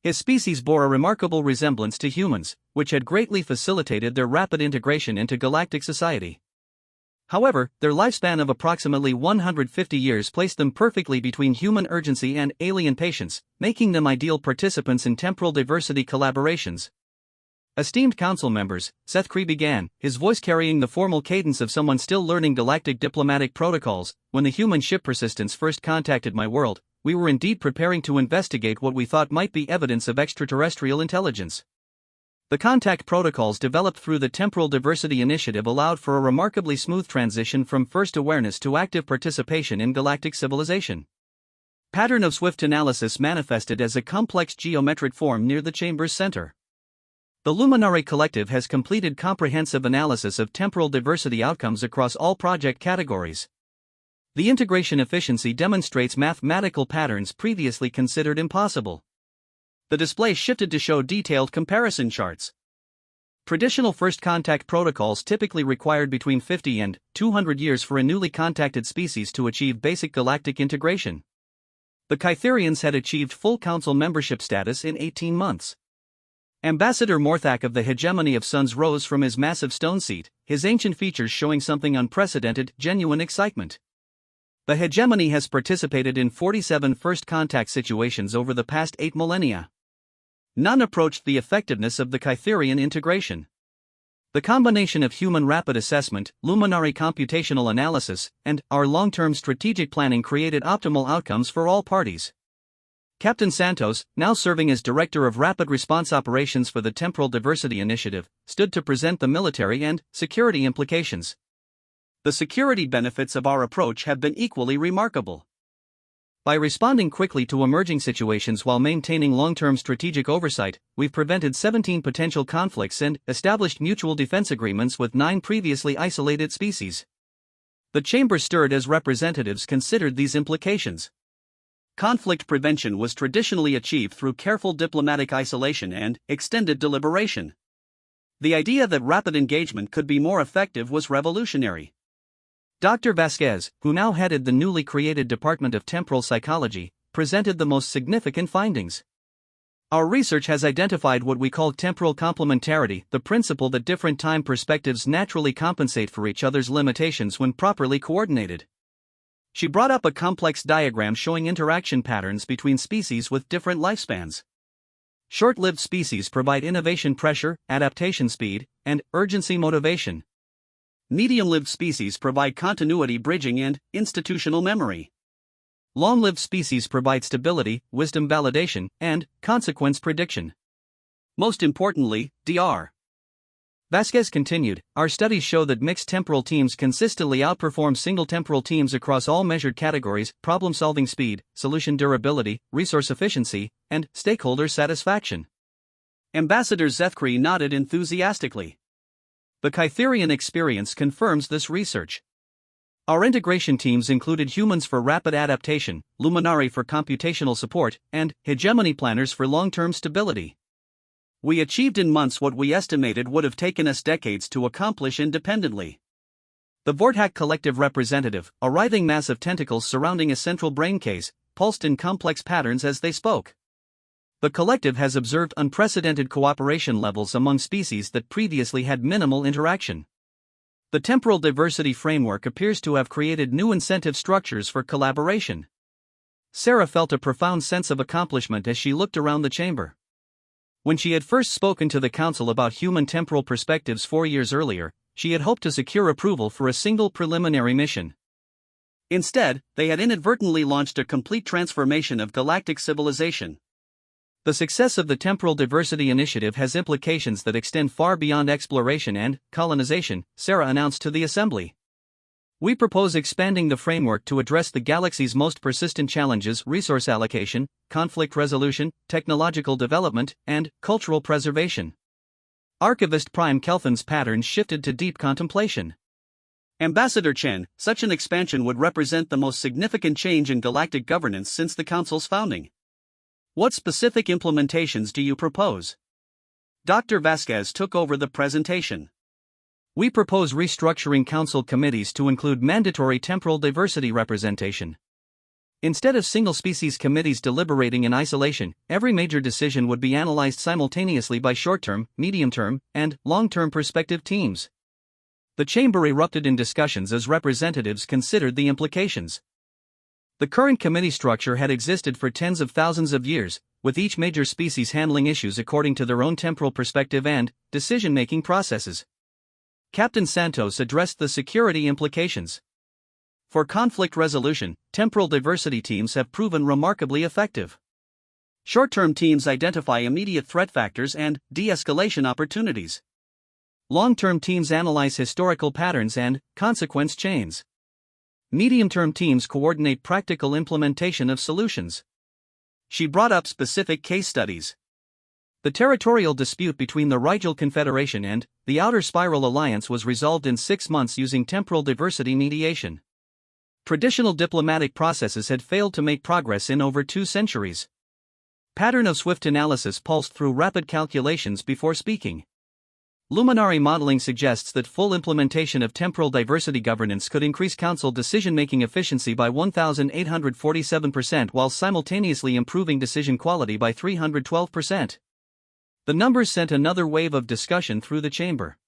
His species bore a remarkable resemblance to humans, which had greatly facilitated their rapid integration into galactic society. However, their lifespan of approximately 150 years placed them perfectly between human urgency and alien patience, making them ideal participants in temporal diversity collaborations. Esteemed council members, Zethkri began, his voice carrying the formal cadence of someone still learning galactic diplomatic protocols. When the human ship Persistence first contacted my world, we were indeed preparing to investigate what we thought might be evidence of extraterrestrial intelligence. The contact protocols developed through the Temporal Diversity Initiative allowed for a remarkably smooth transition from first awareness to active participation in galactic civilization. Pattern of swift analysis manifested as a complex geometric form near the chamber's center. The Luminary Collective has completed comprehensive analysis of temporal diversity outcomes across all project categories. The integration efficiency demonstrates mathematical patterns previously considered impossible. The display shifted to show detailed comparison charts. Traditional first contact protocols typically required between 50 and 200 years for a newly contacted species to achieve basic galactic integration. The Kytherians had achieved full council membership status in 18 months. Ambassador Morthak of the Hegemony of Suns rose from his massive stone seat, his ancient features showing something unprecedented, genuine excitement. The Hegemony has participated in 47 first contact situations over the past 8 millennia. None approached the effectiveness of the Kytherian integration. The combination of human rapid assessment, luminary computational analysis, and our long-term strategic planning created optimal outcomes for all parties. Captain Santos, now serving as Director of Rapid Response Operations for the Temporal Diversity Initiative, stood to present the military and security implications. The security benefits of our approach have been equally remarkable. By responding quickly to emerging situations while maintaining long-term strategic oversight, we've prevented 17 potential conflicts and established mutual defense agreements with 9 previously isolated species. The chamber stirred as representatives considered these implications. Conflict prevention was traditionally achieved through careful diplomatic isolation and extended deliberation. The idea that rapid engagement could be more effective was revolutionary. Dr. Vasquez, who now headed the newly created Department of Temporal Psychology, presented the most significant findings. Our research has identified what we call temporal complementarity, the principle that different time perspectives naturally compensate for each other's limitations when properly coordinated. She brought up a complex diagram showing interaction patterns between species with different lifespans. Short-lived species provide innovation pressure, adaptation speed, and urgency motivation. Medium-lived species provide continuity bridging and institutional memory. Long-lived species provide stability, wisdom validation, and consequence prediction. Most importantly, Dr. Vasquez continued, our studies show that mixed temporal teams consistently outperform single temporal teams across all measured categories: problem-solving speed, solution durability, resource efficiency, and stakeholder satisfaction. Ambassador Zethkri nodded enthusiastically. The Kytherian experience confirms this research. Our integration teams included humans for rapid adaptation, Luminari for computational support, and hegemony planners for long-term stability. We achieved in months what we estimated would have taken us decades to accomplish independently. The Vortak collective representative, a writhing mass of tentacles surrounding a central brain case, pulsed in complex patterns as they spoke. The collective has observed unprecedented cooperation levels among species that previously had minimal interaction. The temporal diversity framework appears to have created new incentive structures for collaboration. Sarah felt a profound sense of accomplishment as she looked around the chamber. When she had first spoken to the Council about human temporal perspectives 4 years earlier, she had hoped to secure approval for a single preliminary mission. Instead, they had inadvertently launched a complete transformation of galactic civilization. The success of the Temporal Diversity Initiative has implications that extend far beyond exploration and colonization, Sarah announced to the Assembly. We propose expanding the framework to address the galaxy's most persistent challenges: resource allocation, conflict resolution, technological development, and cultural preservation. Archivist Prime Kelthan's patterns shifted to deep contemplation. Ambassador Chen, such an expansion would represent the most significant change in galactic governance since the Council's founding. What specific implementations do you propose? Dr. Vasquez took over the presentation. We propose restructuring Council committees to include mandatory temporal diversity representation. Instead of single-species committees deliberating in isolation, every major decision would be analyzed simultaneously by short-term, medium-term, and long-term perspective teams. The chamber erupted in discussions as representatives considered the implications. The current committee structure had existed for tens of thousands of years, with each major species handling issues according to their own temporal perspective and decision-making processes. Captain Santos addressed the security implications. For conflict resolution, temporal diversity teams have proven remarkably effective. Short-term teams identify immediate threat factors and de-escalation opportunities. Long-term teams analyze historical patterns and consequence chains. Medium-term teams coordinate practical implementation of solutions. She brought up specific case studies. The territorial dispute between the Rigel Confederation and the Outer Spiral Alliance was resolved in 6 months using temporal diversity mediation. Traditional diplomatic processes had failed to make progress in over 2 centuries. Pattern of swift analysis pulsed through rapid calculations before speaking. Luminari modeling suggests that full implementation of temporal diversity governance could increase Council decision-making efficiency by 1,847% while simultaneously improving decision quality by 312%. The numbers sent another wave of discussion through the chamber.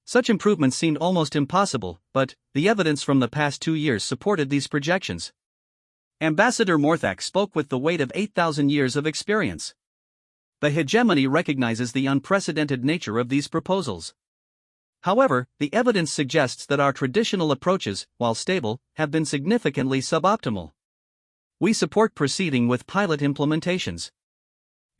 Such improvements seemed almost impossible, but the evidence from the past 2 years supported these projections. Ambassador Morthak spoke with the weight of 8,000 years of experience. The hegemony recognizes the unprecedented nature of these proposals. However, the evidence suggests that our traditional approaches, while stable, have been significantly suboptimal. We support proceeding with pilot implementations.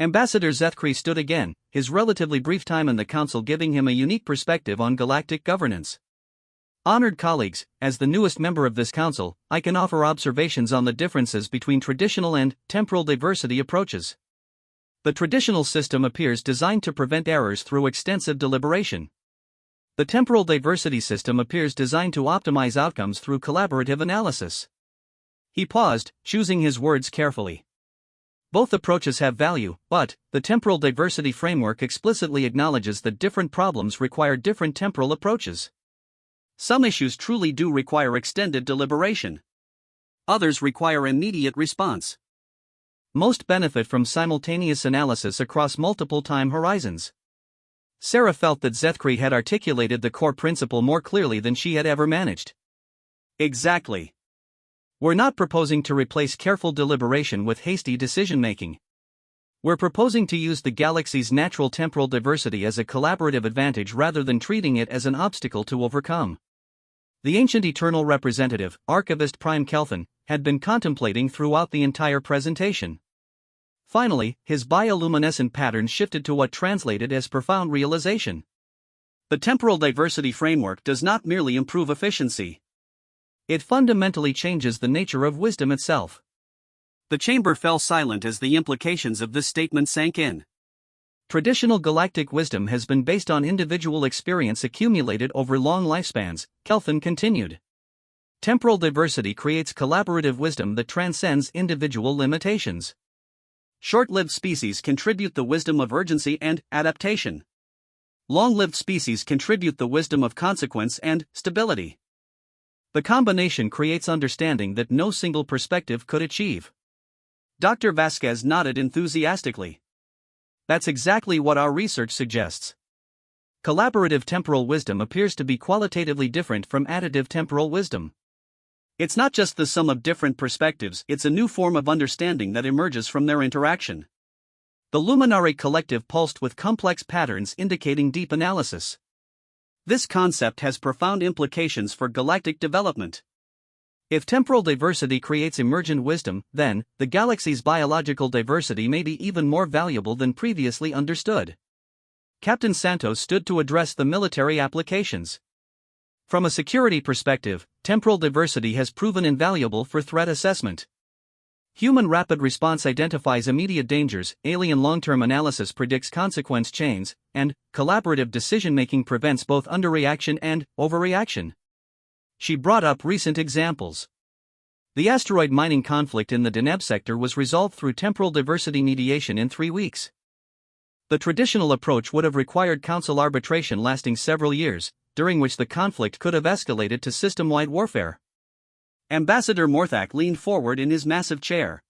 Ambassador Zethkri stood again, his relatively brief time in the council giving him a unique perspective on galactic governance. Honored colleagues, as the newest member of this council, I can offer observations on the differences between traditional and temporal diversity approaches. The traditional system appears designed to prevent errors through extensive deliberation. The temporal diversity system appears designed to optimize outcomes through collaborative analysis. He paused, choosing his words carefully. Both approaches have value, but the temporal diversity framework explicitly acknowledges that different problems require different temporal approaches. Some issues truly do require extended deliberation. Others require immediate response. Most benefit from simultaneous analysis across multiple time horizons. Sarah felt that Zethkri had articulated the core principle more clearly than she had ever managed. Exactly. We're not proposing to replace careful deliberation with hasty decision-making. We're proposing to use the galaxy's natural temporal diversity as a collaborative advantage rather than treating it as an obstacle to overcome. The ancient eternal representative, Archivist Prime Kelthan, had been contemplating throughout the entire presentation. Finally, his bioluminescent pattern shifted to what translated as profound realization. The temporal diversity framework does not merely improve efficiency. It fundamentally changes the nature of wisdom itself. The chamber fell silent as the implications of this statement sank in. Traditional galactic wisdom has been based on individual experience accumulated over long lifespans, Kelthan continued. Temporal diversity creates collaborative wisdom that transcends individual limitations. Short-lived species contribute the wisdom of urgency and adaptation. Long-lived species contribute the wisdom of consequence and stability. The combination creates understanding that no single perspective could achieve. Dr. Vasquez nodded enthusiastically. That's exactly what our research suggests. Collaborative temporal wisdom appears to be qualitatively different from additive temporal wisdom. It's not just the sum of different perspectives, it's a new form of understanding that emerges from their interaction. The luminary collective pulsed with complex patterns indicating deep analysis. This concept has profound implications for galactic development. If temporal diversity creates emergent wisdom, then the galaxy's biological diversity may be even more valuable than previously understood. Captain Santos stood to address the military applications. From a security perspective, temporal diversity has proven invaluable for threat assessment. Human rapid response identifies immediate dangers, alien long-term analysis predicts consequence chains, and collaborative decision-making prevents both underreaction and overreaction. She brought up recent examples. The asteroid mining conflict in the Deneb sector was resolved through temporal diversity mediation in 3 weeks. The traditional approach would have required council arbitration lasting several years, during which the conflict could have escalated to system-wide warfare. Ambassador Morthak leaned forward in his massive chair.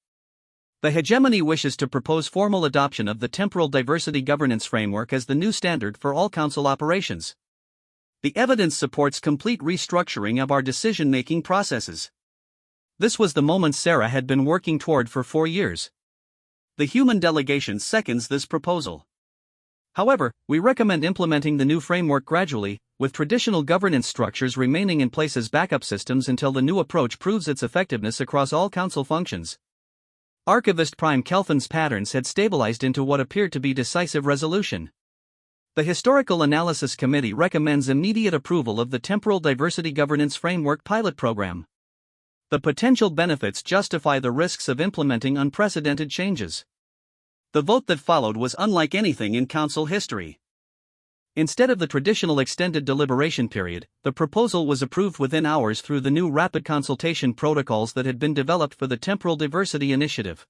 The hegemony wishes to propose formal adoption of the temporal diversity governance framework as the new standard for all council operations. The evidence supports complete restructuring of our decision-making processes. This was the moment Sarah had been working toward for 4 years. The human delegation seconds this proposal. However, we recommend implementing the new framework gradually, with traditional governance structures remaining in place as backup systems until the new approach proves its effectiveness across all council functions. Archivist Prime Kelthan's patterns had stabilized into what appeared to be decisive resolution. The Historical Analysis Committee recommends immediate approval of the Temporal Diversity Governance Framework pilot program. The potential benefits justify the risks of implementing unprecedented changes. The vote that followed was unlike anything in council history. Instead of the traditional extended deliberation period, the proposal was approved within hours through the new rapid consultation protocols that had been developed for the Temporal Diversity Initiative.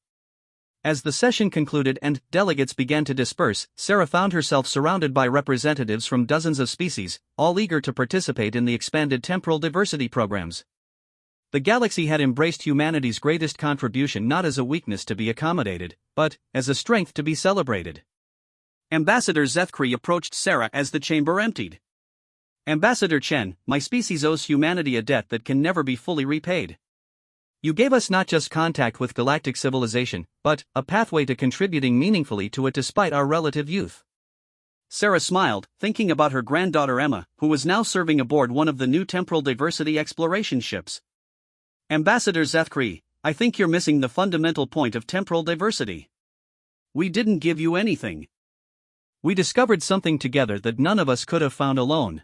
As the session concluded and delegates began to disperse, Sarah found herself surrounded by representatives from dozens of species, all eager to participate in the expanded temporal diversity programs. The galaxy had embraced humanity's greatest contribution not as a weakness to be accommodated, but as a strength to be celebrated. Ambassador Zethkri approached Sarah as the chamber emptied. Ambassador Chen, my species owes humanity a debt that can never be fully repaid. You gave us not just contact with galactic civilization, but a pathway to contributing meaningfully to it despite our relative youth. Sarah smiled, thinking about her granddaughter Emma, who was now serving aboard one of the new temporal diversity exploration ships. Ambassador Zethkri, I think you're missing the fundamental point of temporal diversity. We didn't give you anything. We discovered something together that none of us could have found alone.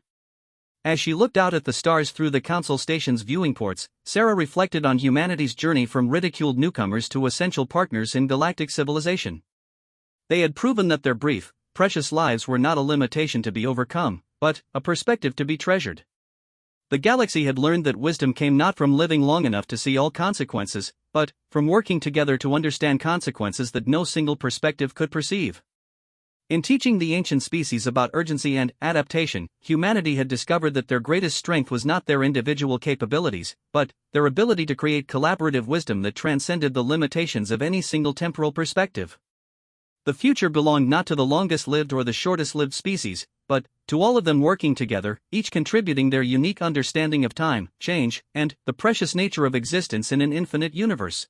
As she looked out at the stars through the Council Station's viewing ports, Sarah reflected on humanity's journey from ridiculed newcomers to essential partners in galactic civilization. They had proven that their brief, precious lives were not a limitation to be overcome, but a perspective to be treasured. The galaxy had learned that wisdom came not from living long enough to see all consequences, but from working together to understand consequences that no single perspective could perceive. In teaching the ancient species about urgency and adaptation, humanity had discovered that their greatest strength was not their individual capabilities, but their ability to create collaborative wisdom that transcended the limitations of any single temporal perspective. The future belonged not to the longest-lived or the shortest-lived species, but to all of them working together, each contributing their unique understanding of time, change, and the precious nature of existence in an infinite universe.